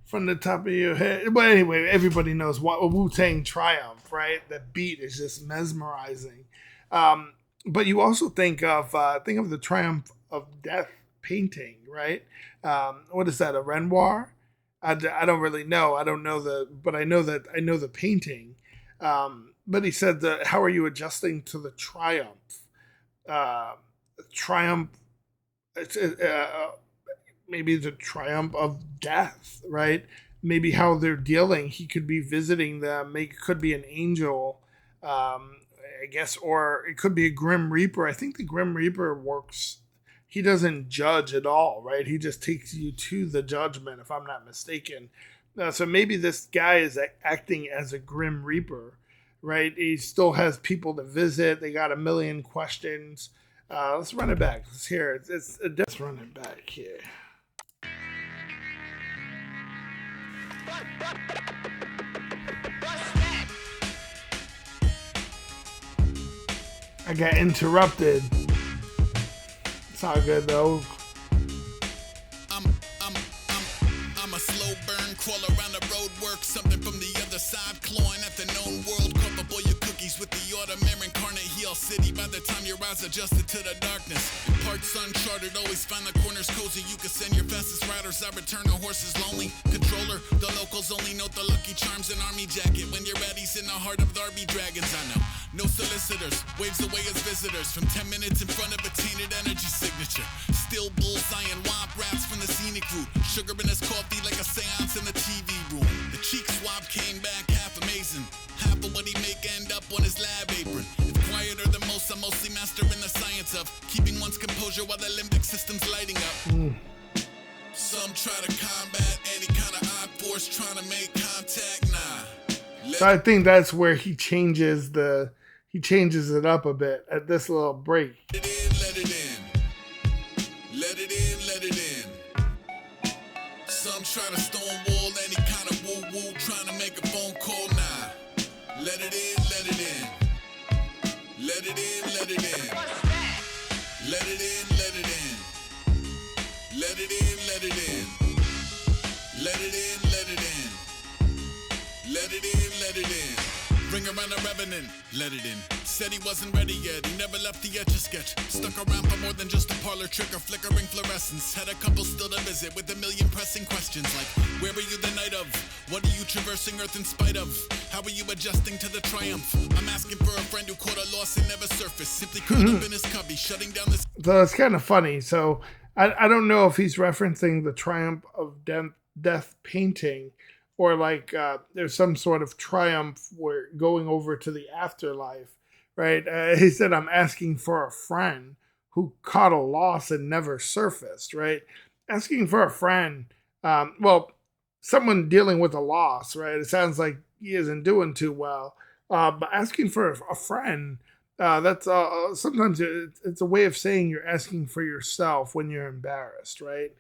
From the top of your head. But anyway, everybody knows what Wu-Tang Triumph, right? That beat is just mesmerizing. But you also think of the Triumph of Death painting, right? What is that? A Renoir? I don't really know. I don't know but I know the painting. But he said how are you adjusting to the triumph? Triumph. Maybe the triumph of death, right? Maybe how they're dealing. He could be visiting them. Maybe it could be an angel, I guess, or it could be a Grim Reaper. I think the Grim Reaper works. He doesn't judge at all, right? He just takes you to the judgment, if I'm not mistaken. So maybe this guy is acting as a Grim Reaper, right? He still has people to visit. They got a million questions. Let's run it back. Let's hear it. Let's run it back here. I got interrupted. It's all good though. I'm a slow burn, crawl around the road, work something from the other side, clawing at the known world. Cup up all your cookies with the autumn incarnate heel city. By the time your eyes adjusted to the darkness, parts Uncharted, always find the corners cozy. You can send your fastest riders, I return the horses lonely. Controller, the locals only note the lucky charms and army jacket. When you're at, he's in the heart of the RB Dragons. I know, no solicitors, waves away as visitors. From 10 minutes in front of a tainted energy signature. Still bullseye and womp rats from the scenic route. Sugar in his coffee like a seance in the TV room. The cheek swab came back half amazing. Half of what he make end up on his lab apron. It's quieter than most, I'm mostly mastering the science of keeping one's composure while the limbic system's lighting up. Some try to combat any kind of odd force trying to make contact, nah. So I think that's where he changes it up a bit at this little break. Let it in, let it in. Let it in, let it in. Some try to stonewall any kind of woo-woo trying to make a phone call, nah. Let it in, let it in. Let it in, let it in. Let it in, let it in. Let it in, let it in. Let it in, let it in. Let it in, let it in. Bring around a revenant, let it in. Said he wasn't ready yet, he never left the Etch-a-Sketch. Stuck around for more than just a parlor trick or flickering fluorescence. Had a couple still to visit with a million pressing questions like, where were you the night of? What are you traversing Earth in spite of? How are you adjusting to the triumph? I'm asking for a friend who caught a loss and never surfaced. Simply curled up in his cubby, shutting down this. So it's kind of funny. So I don't know if he's referencing the triumph of death painting, or like there's some sort of triumph where going over to the afterlife, right? He said, I'm asking for a friend who caught a loss and never surfaced, right? Asking for a friend, well, someone dealing with a loss, right? It sounds like he isn't doing too well. But asking for a friend, that's sometimes it's a way of saying you're asking for yourself when you're embarrassed, right?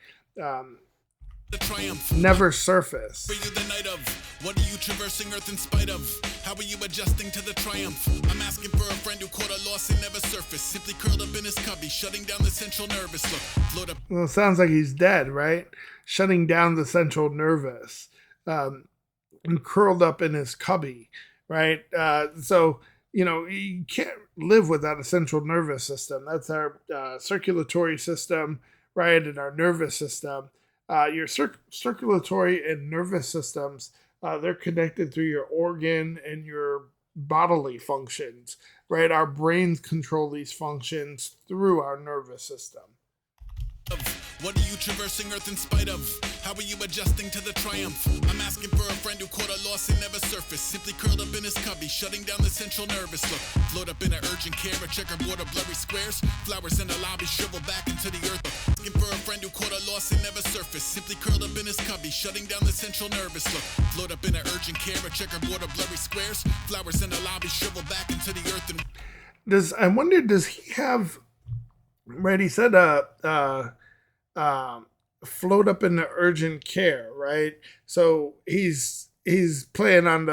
The triumph. Never surface. For you the night of. What are you traversing Earth in spite of? How are you adjusting to the triumph? I'm asking for a friend who caught a loss and never surfaced. Simply curled up in his cubby, shutting down the central nervous. Look, float up. Well, it sounds like he's dead, right? Shutting down the central nervous, and curled up in his cubby, right? So you can't live without a central nervous system. That's our circulatory system, right, and our nervous system. Your circulatory and nervous systems, they're connected through your organ and your bodily functions, right? Our brains control these functions through our nervous system. What are you traversing Earth in spite of? How are you adjusting to the triumph? I'm asking for a friend who caught a loss and never surfaced. Simply curled up in his cubby, shutting down the central nervous. Look, float up in an urgent care, a checkerboard of blurry squares. Flowers in the lobby shrivel back into the earth. Asking for a friend who caught a loss and never surfaced. Simply curled up in his cubby, shutting down the central nervous. Look, float up in an urgent care, a checkerboard of blurry squares. Flowers in the lobby shrivel back into the earth. And I wonder, does he have, right? He said, float up in the urgent care, right? So he's playing on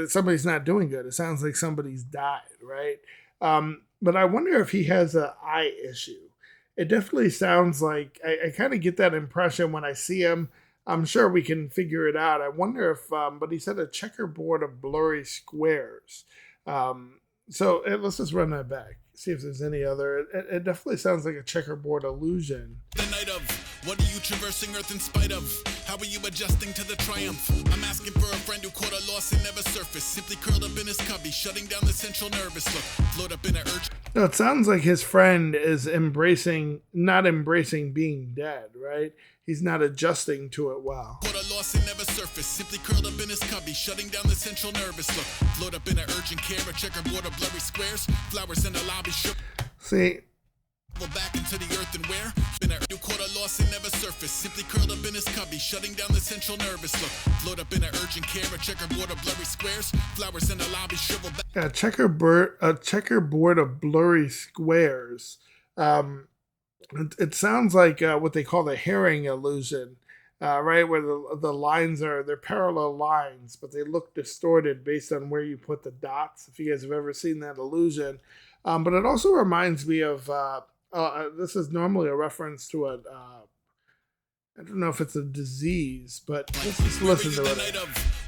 somebody's not doing good. It sounds like somebody's died, right? But I wonder if he has an eye issue. It definitely sounds like, I kind of get that impression when I see him. I'm sure we can figure it out. I wonder if, but he said a checkerboard of blurry squares. So let's just run that back. See if there's any other. It definitely sounds like a checkerboard illusion. The night of. What are you traversing Earth in spite of? How are you adjusting to the triumph? I'm asking for a friend who caught a loss and never surfaced. Simply curled up in his cubby, shutting down the central nervous. Look, float up in an urge. No, it sounds like his friend is not embracing being dead, right? He's not adjusting to it well. Caught a loss and never surfaced. Simply curled up in his cubby, shutting down the central nervous. Look, float up in an urgent care, a checkerboard of blurry squares. Flowers in the lobby shook. See, back into the earth and where? You caught a loss and never surfaced. Simply curled up in his cubby, shutting down the central nervous. Look, float up in an urgent care, a checkerboard of blurry squares. Flowers in the lobby shrivel back. A checkerboard of blurry squares. It sounds like what they call the herring illusion, right? Where the lines they're parallel lines, but they look distorted based on where you put the dots. If you guys have ever seen that illusion. But it also reminds me of, this is normally a reference to I don't know if it's a disease, but let's just listen to it.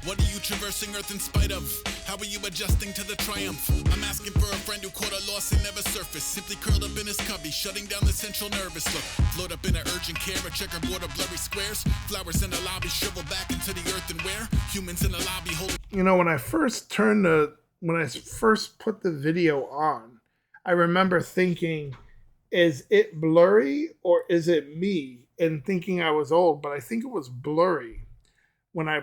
What are you traversing Earth in spite of? How are you adjusting to the triumph? I'm asking for a friend who caught a loss and never surfaced. Simply curled up in his cubby, shutting down the central nervous. Look, float up in an urgent care, a checkerboard of blurry squares. Flowers in the lobby shrivel back into the earth and where? Humans in the lobby holding. When I first put the video on, I remember thinking, is it blurry or is it me? And thinking I was old, but I think it was blurry. When I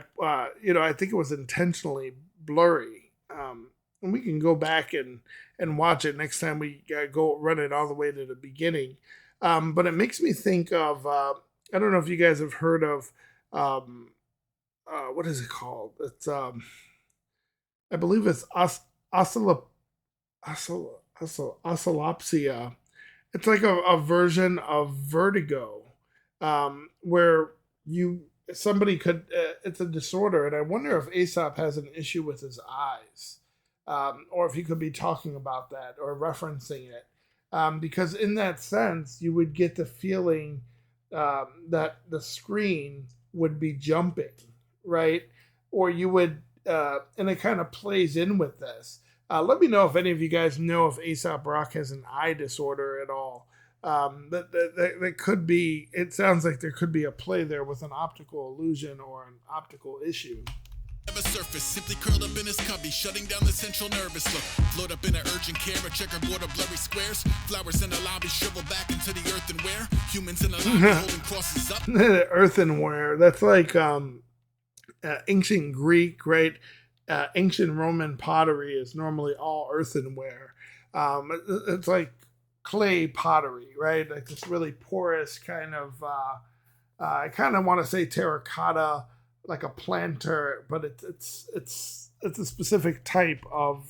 think it was intentionally blurry. And we can go back and watch it next time we go run it all the way to the beginning. But it makes me think of, I don't know if you guys have heard of, what is it called? It's, I believe it's oscillopsia. It's like a version of vertigo, where somebody could, it's a disorder, and I wonder if Aesop has an issue with his eyes, or if he could be talking about that or referencing it, because in that sense, you would get the feeling that the screen would be jumping, right? Or you would, and it kind of plays in with this. Let me know if any of you guys know if Aesop Rock has an eye disorder at all. That could be. It sounds like there could be a play there with an optical illusion or an optical issue. Never surface, simply curled up in his cubby, shutting down the central nervous. Look, float up in an urgent care, a checkerboard of blurry squares. Flowers in the lobby shrivel back into the earthenware. Humans in the lobby holding crosses up. Earthenware. That's like ancient Greek, right? Ancient Roman pottery is normally all earthenware. It's like clay pottery, right? Like this really porous kind of. I kind of want to say terracotta, like a planter, but it's a specific type of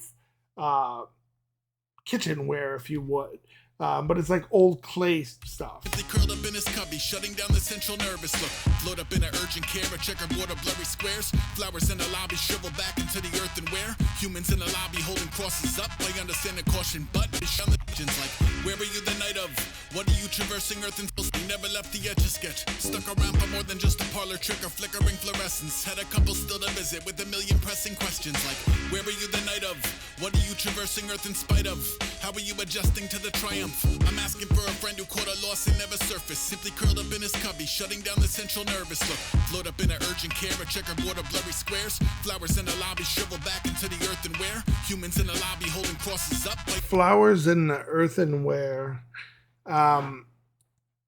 kitchenware, if you would. But it's like old clay stuff. They curled up in his cubby, shutting down the central nervous. Look, float up in an urgent care, a checkerboard of blurry squares. Flowers in the lobby shrivel back into the earthenware. Humans in the lobby holding crosses up. I understand the caution, but it's on the legends like, where were you the night of? What are you traversing earth until you never left the edge of sketch? Stuck around for more than just a parlor trick or flickering fluorescence. Had a couple still to visit with a million pressing questions like, where were you the night of? What are you traversing earth in spite of? How are you adjusting to the triumph? I'm asking for a friend who caught a loss and never surfaced. Simply curled up in his cubby, shutting down the central nervous. Look, float up in an urgent care, a checkerboard of blurry squares. Flowers in the lobby shrivel back into the earthenware. Humans in the lobby holding crosses up. Like flowers in the earthenware.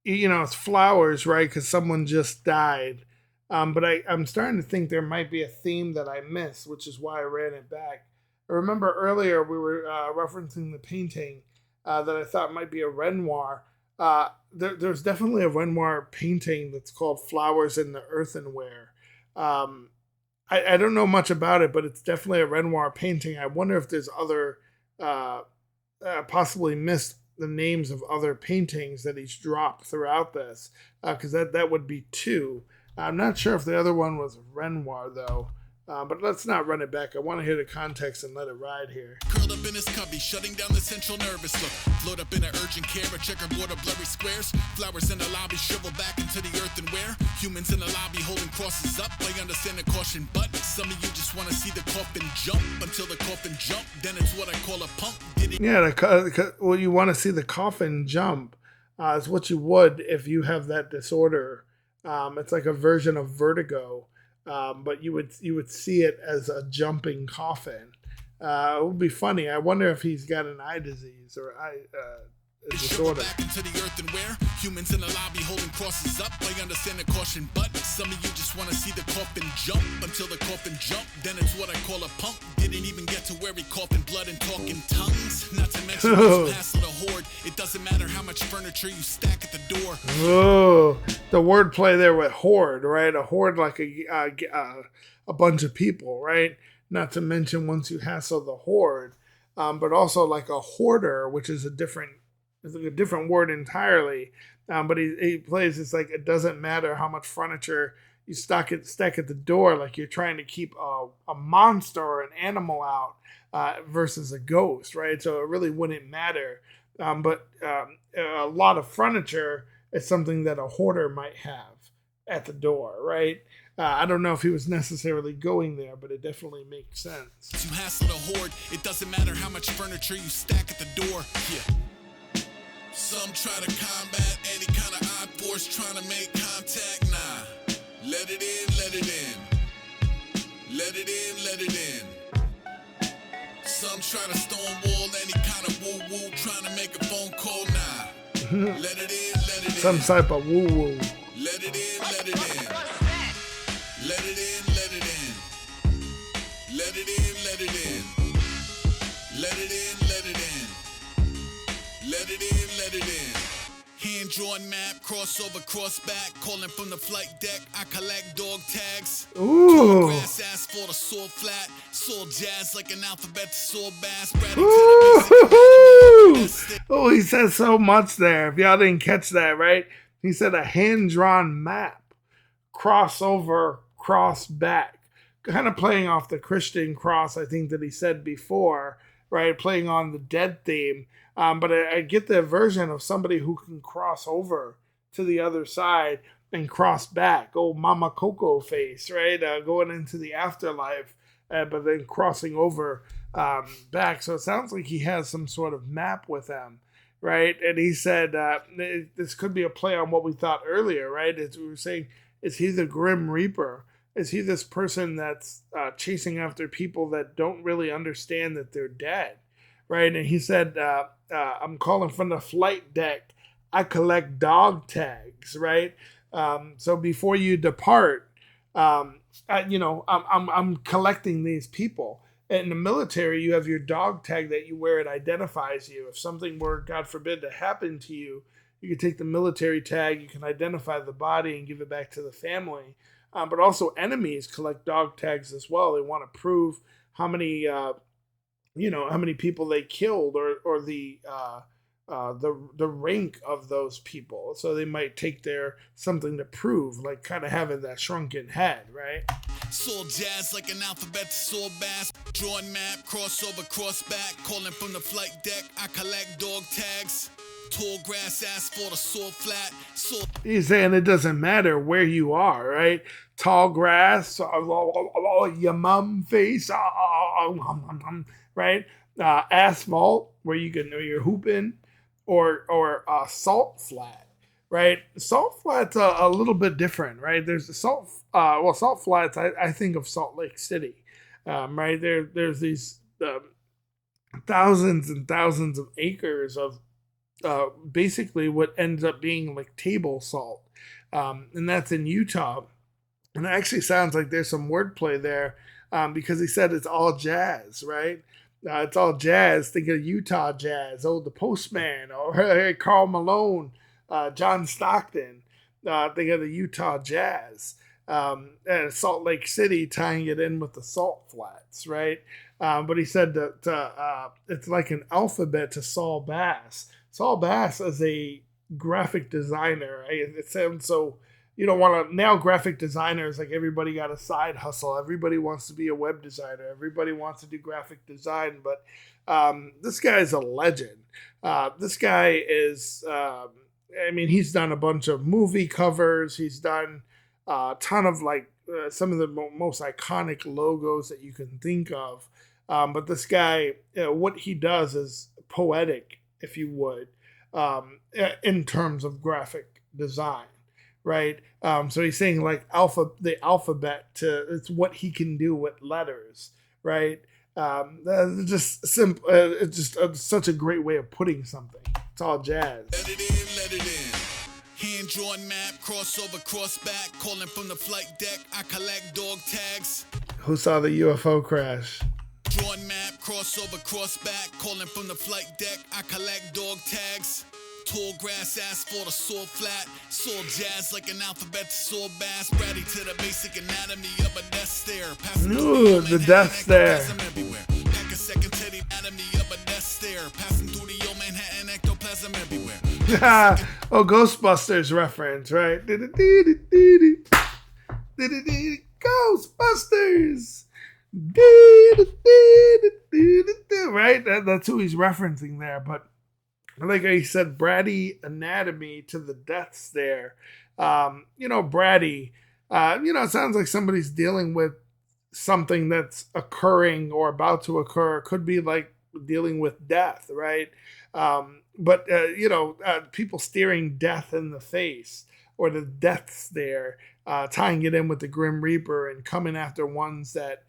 It's flowers, right? Because someone just died. But I'm starting to think there might be a theme that I missed, which is why I ran it back. I remember earlier we were referencing the painting that I thought might be a Renoir. There's definitely a Renoir painting that's called Flowers in the Earthenware. I don't know much about it, but it's definitely a Renoir painting. I wonder if there's other, possibly missed the names of other paintings that he's dropped throughout this, because that would be two. I'm not sure if the other one was Renoir, though. But let's not run it back. I want to hear the context and let it ride here. Curled up in his cubby, shutting down the central nervous. Look, float up in an urgent care, a checkerboard of blurry squares. Flowers in the lobby shrivel back into the earthenware. Humans in the lobby holding crosses up. I understand the caution, but some of you just want to see the coffin jump. Until the coffin jump, then it's what I call a pump. Well, you want to see the coffin jump. It's what you would if you have that disorder. It's like a version of vertigo. But you would see it as a jumping coffin. It would be funny. I wonder if he's got an eye disease or disorder. Back into the earthenware. Humans in the lobby holding crosses up. I understand the caution, but some of you just want to see the coffin jump. Until the coffin jump, then it's what I call a pump. Didn't even get to where he coughing blood and talking tongues. Not to mention what's past the horde. It doesn't matter how much furniture you stack at the door. Oh, the wordplay there with horde, right? A horde like a bunch of people, right? Not to mention once you hassle the horde, but also like a hoarder, which is it's like a different word entirely. But he plays, it's like it doesn't matter how much furniture you stack at the door, like you're trying to keep a monster or an animal out versus a ghost, right? So it really wouldn't matter. But a lot of furniture is something that a hoarder might have at the door, right? I don't know if he was necessarily going there, but it definitely makes sense. To hassle the horde, it doesn't matter how much furniture you stack at the door. Yeah. Some try to combat any kind of odd force trying to make contact. Nah, let it in, let it in. Let it in, let it in. Some try to stonewall any kind of woo-woo trying to make a phone call. Nah, let it in, let it in. Some type of woo-woo. Let it in, let it in. Let it in, let it in. Let it in, let it in. Let it in, let it in. Let it in, let it in. Hand-drawn map, crossover, cross-back. Calling from the flight deck, I collect dog tags. Ooh. Grass, asphalt, a soul flat. Soul jazz like an alphabet to soul bass. Oh, he says so much there. If y'all didn't catch that, right? He said a hand-drawn map. Crossover, cross back. Kind of playing off the Christian cross, I think, that he said before, right? Playing on the dead theme. But I get the version of somebody who can cross over to the other side. and cross back. Oh, Mama Coco face, right? Going into the afterlife, but then crossing over back. So it sounds like he has some sort of map with him, right? And he said this could be a play on what we thought earlier, right? As we were saying, is he the Grim Reaper? Is he this person that's chasing after people that don't really understand that they're dead, right? And he said, I'm calling from the flight deck. I collect dog tags, right? So before you depart, I'm collecting these people. In the military, you have your dog tag that you wear. It identifies you. If something were, God forbid, to happen to you, you can take the military tag. You can identify the body and give it back to the family. But also enemies collect dog tags as well. They want to prove how many, how many people they killed, or the rank of those people. So they might take their something to prove, like kind of having that shrunken head, right? Soul jazz like an alphabet to soul bass. Drawing map, crossover, cross back. Calling from the flight deck. I collect dog tags. Tall grass, asphalt, or soul flat. He's saying it doesn't matter where you are, right? Tall grass, your mum face, right? Asphalt, where you're hooping, or salt flat, right? Salt flat's a little bit different, right? There's the salt flats. I think of Salt Lake City, right? There's these thousands and thousands of acres of basically what ends up being like table salt, and that's in Utah. And it actually sounds like there's some wordplay there, because he said it's all jazz, right? It's all jazz. Think of Utah jazz. Oh, the Postman, or Karl Malone, John Stockton. Think of the Utah jazz. And Salt Lake City, tying it in with the salt flats, right? But he said that it's like an alphabet to Saul Bass. Saul Bass is a graphic designer. Right? It sounds so, you don't want to, now graphic designers, like everybody got a side hustle. Everybody wants to be a web designer. Everybody wants to do graphic design. But this guy is a legend. This guy is, he's done a bunch of movie covers. He's done a ton of some of the most iconic logos that you can think of. But this guy, what he does is poetic, if you would, in terms of graphic design, right? So he's saying like the alphabet it's what he can do with letters, right? Just simple. It's just such a great way of putting something. It's all jazz. Let it in, let it in. Hand-drawn map, crossover, cross back. Calling from the flight deck. I collect dog tags. Who saw the UFO crash? Drawn map, crossover, cross back. Calling from the flight deck. I collect dog tags. Tall grass, asphalt, or soul flat. Soul jazz like an alphabet to soul bass. Bratty to the basic anatomy of a death stare. Ooh, the death stare. Pack a second to the anatomy of a death stare. Passing through the old Manhattan ectoplasm everywhere. Oh, Ghostbusters reference, right? Ghostbusters! Right? That's who he's referencing there. But like I said, bratty anatomy to the death stare. Bratty, it sounds like somebody's dealing with something that's occurring or about to occur. It could be like dealing with death, right? But people staring death in the face, or the death stare, tying it in with the Grim Reaper and coming after ones that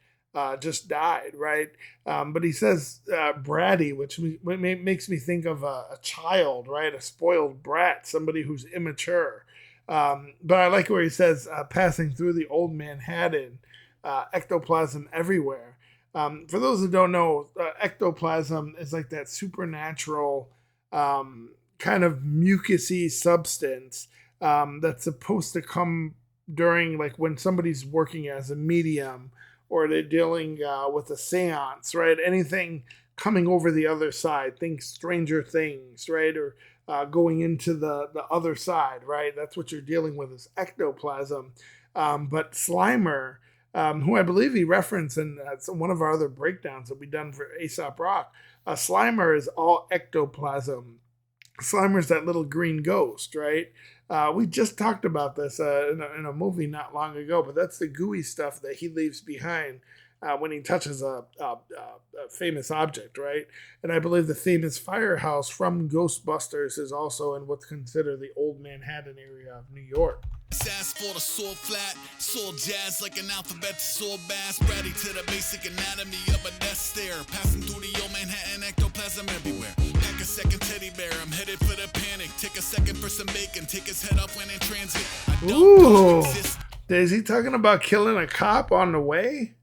just died, right? But he says bratty, which makes me think of a child, right? A spoiled brat, somebody who's immature. But I like where he says passing through the old Manhattan, ectoplasm everywhere. For those who don't know, ectoplasm is like that supernatural kind of mucusy substance that's supposed to come during, like, when somebody's working as a medium, or they're dealing with a seance, right? Anything coming over the other side, think Stranger Things, right? Or going into the other side, right? That's what you're dealing with, is ectoplasm. But Slimer, who I believe he referenced in one of our other breakdowns that we done for Aesop Rock, Slimer is all ectoplasm. Slimer's that little green ghost, right? We just talked about this in a movie not long ago, but that's the gooey stuff that he leaves behind when he touches a famous object, right? And I believe the theme is Firehouse from Ghostbusters is also in what's considered the old Manhattan area of New York. Sass for the soul flat, soul jazz like an alphabet to soul bass. Bratty to the basic anatomy of a death stare. Passing through the old Manhattan ectoplasm everywhere. Pack a second teddy bear, I'm headed for the panic. Take a second for some bacon, take his head off when in transit. I don't exist. Is he talking about killing a cop on the way?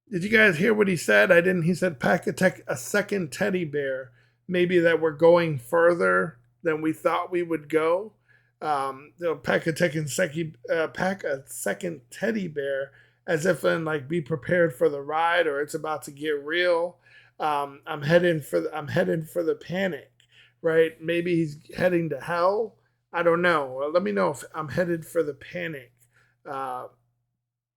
Did you guys hear what he said? I didn't. He said pack a second teddy bear. Maybe that we're going further than we thought we would go. They'll pack a second teddy bear as if in like be prepared for the ride or it's about to get real. I'm heading for the panic, right? Maybe he's heading to hell. I don't know. Let me know if I'm headed for the panic.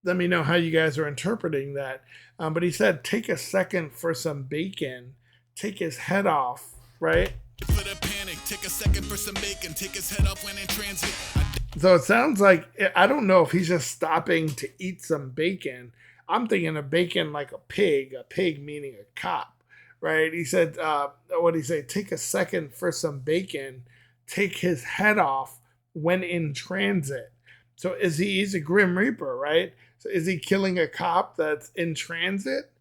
Let me know how you guys are interpreting that. But he said, take a second for some bacon, take his head off, right? For the panic, take a second for some bacon, take his head off when in transit. So it sounds like, I don't know if he's just stopping to eat some bacon. I'm thinking of bacon like a pig meaning a cop, right? He said, what did he say? Take a second for some bacon, take his head off when in transit. So he's a Grim Reaper, right? So is he killing a cop that's in transit?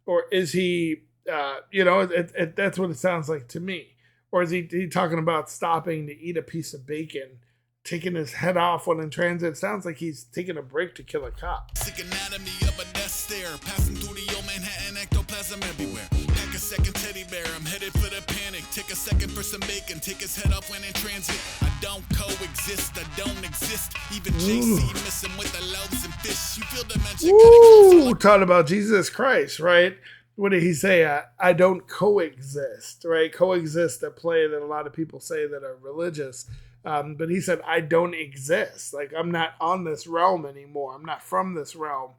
Or is he, that's what it sounds like to me. Or is he talking about stopping to eat a piece of bacon, taking his head off when in transit? It sounds like he's taking a break to kill a cop. Sick anatomy of a death stare, passing through the old Manhattan ectoplasm everywhere. Pack a second teddy bear, I'm headed for the panic. Take a second for some bacon, take his head off when in transit. I don't coexist, I don't exist. Even JC missing with the loaves and fish. You feel dementia. Ooh, talking about Jesus Christ, right? What did he say? I don't coexist, right? Coexist, a play that a lot of people say that are religious. But he said, I don't exist. Like, I'm not on this realm anymore. I'm not from this realm.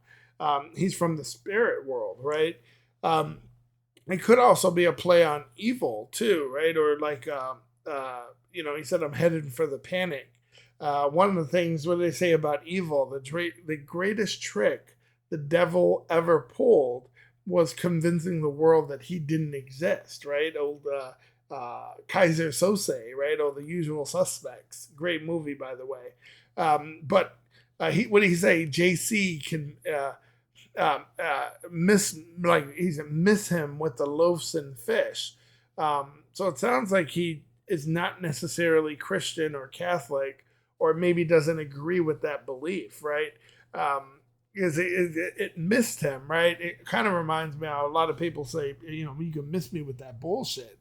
He's from the spirit world, right? It could also be a play on evil, too, right? Or like, he said, I'm headed for the panic. One of the things, what do they say about evil? The greatest trick the devil ever pulled was convincing the world that he didn't exist, right? Old Kaiser Sose, right? The Usual Suspects. Great movie, by the way. But what did he say? JC can miss him with the loaves and fish. So it sounds like he is not necessarily Christian or Catholic, or maybe doesn't agree with that belief, right? Because it missed him, right? It kind of reminds me how a lot of people say, you can miss me with that bullshit.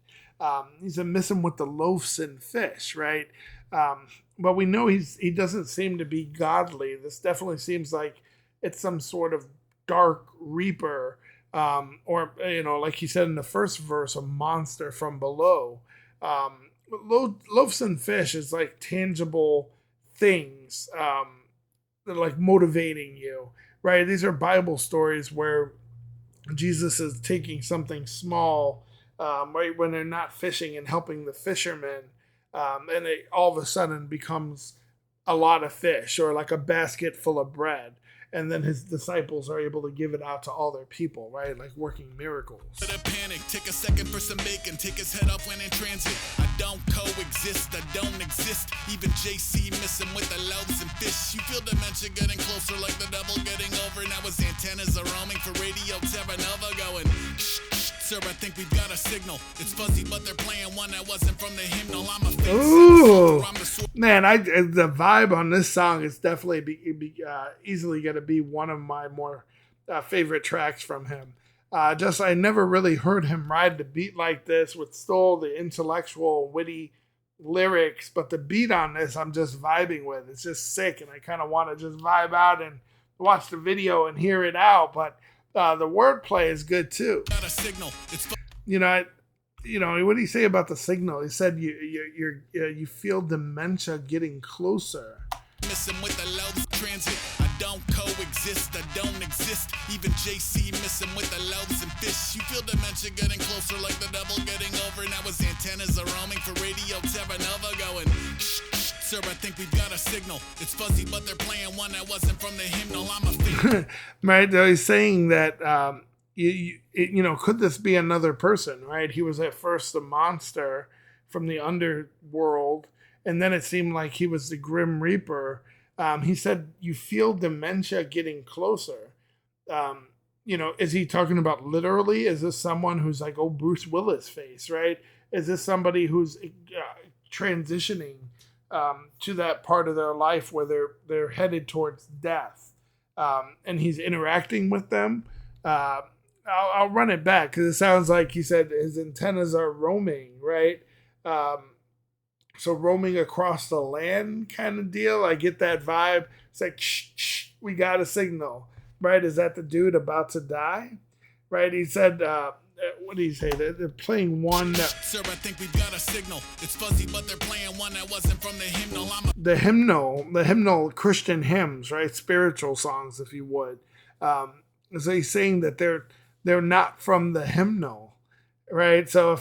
He said, miss him with the loaves and fish, right? But we know he doesn't seem to be godly. This definitely seems like it's some sort of dark reaper, or, like he said in the first verse, a monster from below. Loaves and fish is like tangible things that are like motivating you, right? These are Bible stories where Jesus is taking something small, right, when they're not fishing and helping the fishermen, and it all of a sudden becomes a lot of fish or like a basket full of bread. And then his disciples are able to give it out to all their people, right? Like working miracles. For the panic, take a second for some bacon, take his head off when in transit. I don't coexist, I don't exist. Even JC missing with the loaves and fish. You feel dementia getting closer, like the devil getting over. Now his antennas are roaming for Radio Terra Nova going. Sir, I think we've got a signal. It's fuzzy, but they're playing one that wasn't from the hymnal. I'm a fake Ooh, man, the vibe on this song is definitely easily going to be one of my more favorite tracks from him. I never really heard him ride the beat like this with still the intellectual, witty lyrics, but the beat on this I'm just vibing with. It's just sick, and I kind of want to just vibe out and watch the video and hear it out, but the wordplay is good too. Got a signal. What did he say about the signal? He said you feel dementia getting closer. Missing with the loaves transit. I don't coexist, I don't exist. Even JC missing with the loaves and fish. You feel dementia getting closer, like the devil getting over. Now his antennas are roaming for Radio Terra Nova going. Sir, I think we've got a signal. It's fuzzy, but they're playing one that wasn't from the hymnal. I'm a fiend. Right? So he's saying that, could this be another person, right? He was at first a monster from the underworld, and then it seemed like he was the Grim Reaper. He said, you feel dementia getting closer. Is he talking about literally? Is this someone who's like, oh, Bruce Willis face, right? Is this somebody who's transitioning to that part of their life where they're headed towards death, and he's interacting with them? I'll run it back because it sounds like he said his antennas are roaming, right? So roaming across the land kind of deal. I get that vibe. It's like, shh, we got a signal, right? Is that the dude about to die? Right? He said, what did he say? They're playing one. Sir, I think we've got a signal. It's fuzzy, but they're playing one that wasn't from the hymnal. The hymnal Christian hymns, right? Spiritual songs, if you would. So he's saying that they're not from the hymnal, right? So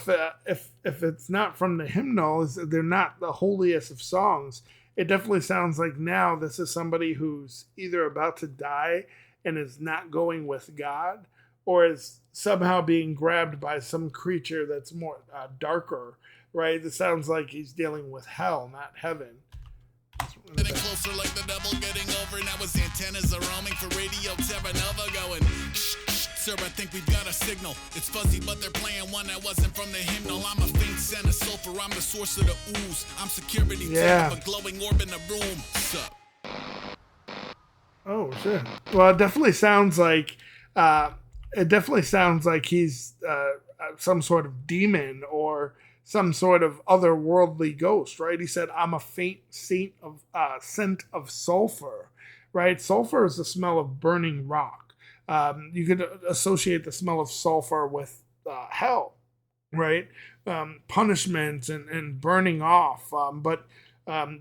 if it's not from the hymnal, they're not the holiest of songs. It definitely sounds like now this is somebody who's either about to die and is not going with God, or is somehow being grabbed by some creature that's more darker, right? This sounds like he's dealing with hell, not heaven. Getting closer like the devil getting over. Now his antennas are roaming for radio Terra Nova going. Sir, I think we've got a signal. It's fuzzy, but they're playing one that wasn't from the hymnal. I'm a faint scent of sulfur. I'm the source of the ooze. I'm security tape of a glowing orb in the room. Sup? Oh shit. Well, it definitely sounds like he's some sort of demon or some sort of otherworldly ghost, right? He said, I'm a faint scent of sulfur, right? Sulfur is the smell of burning rock. You could associate the smell of sulfur with hell, right? Punishment and burning off. But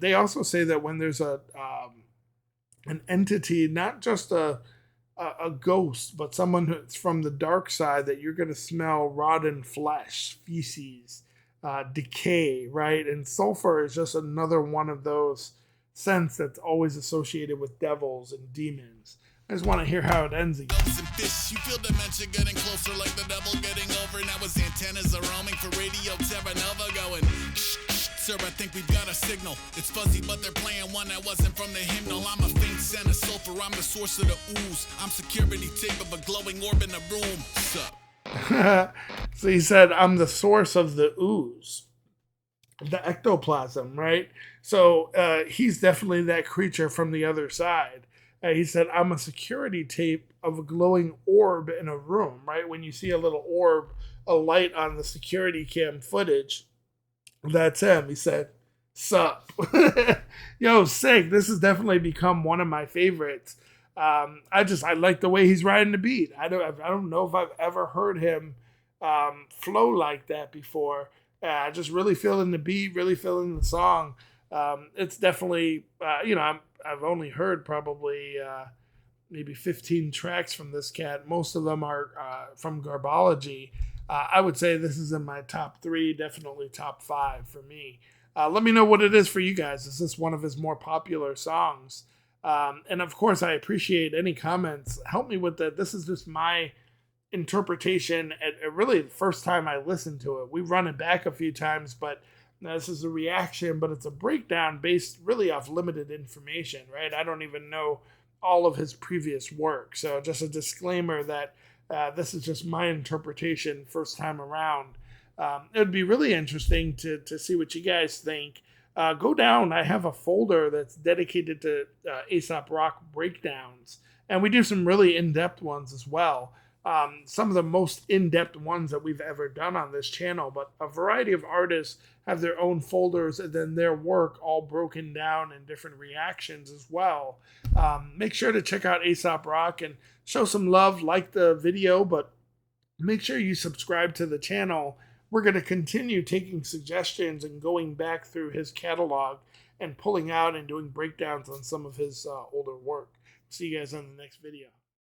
they also say that when there's an entity, not just a ghost, but someone who's from the dark side, that you're going to smell rotten flesh, feces, decay, right? And sulfur is just another one of those scents that's always associated with devils and demons. I just want to hear how it ends again. You feel dementia getting closer like the devil getting over. Now his antennas are roaming for radio Terra Nova going. Sir, I think we've got a signal. It's fuzzy, but they're playing one that wasn't from the hymnal. I'm a faint scent of sulfur. I'm the source of the ooze. I'm security tape of a glowing orb in the room. Sup? So he said, I'm the source of the ooze, the ectoplasm, right? So he's definitely that creature from the other side. He said, I'm a security tape of a glowing orb in a room, right? When you see a little orb, a light on the security cam footage, that's him. He said, sup. Yo, sick. This has definitely become one of my favorites. I like the way he's riding the beat. I don't know if I've ever heard him flow like that before. Just really feeling the beat, really feeling the song. It's definitely, I've only heard probably maybe 15 tracks from this cat. Most of them are from Garbology. I would say this is in my top 3, definitely top 5 for me. Let me know what it is for you guys. Is this one of his more popular songs? And of course, I appreciate any comments. Help me with that. This is just my interpretation at really the first time I listened to it. We've run it back a few times, but this is a reaction, but it's a breakdown based really off limited information, right? I don't even know all of his previous work. So just a disclaimer that this is just my interpretation first time around. It would be really interesting to see what you guys think. Go down. I have a folder that's dedicated to Aesop Rock breakdowns, and we do some really in-depth ones as well. Some of the most in-depth ones that we've ever done on this channel, but a variety of artists have their own folders and then their work all broken down in different reactions as well. Make sure to check out Aesop Rock and show some love, like the video, but make sure you subscribe to the channel. We're going to continue taking suggestions and going back through his catalog and pulling out and doing breakdowns on some of his older work. See you guys on the next video.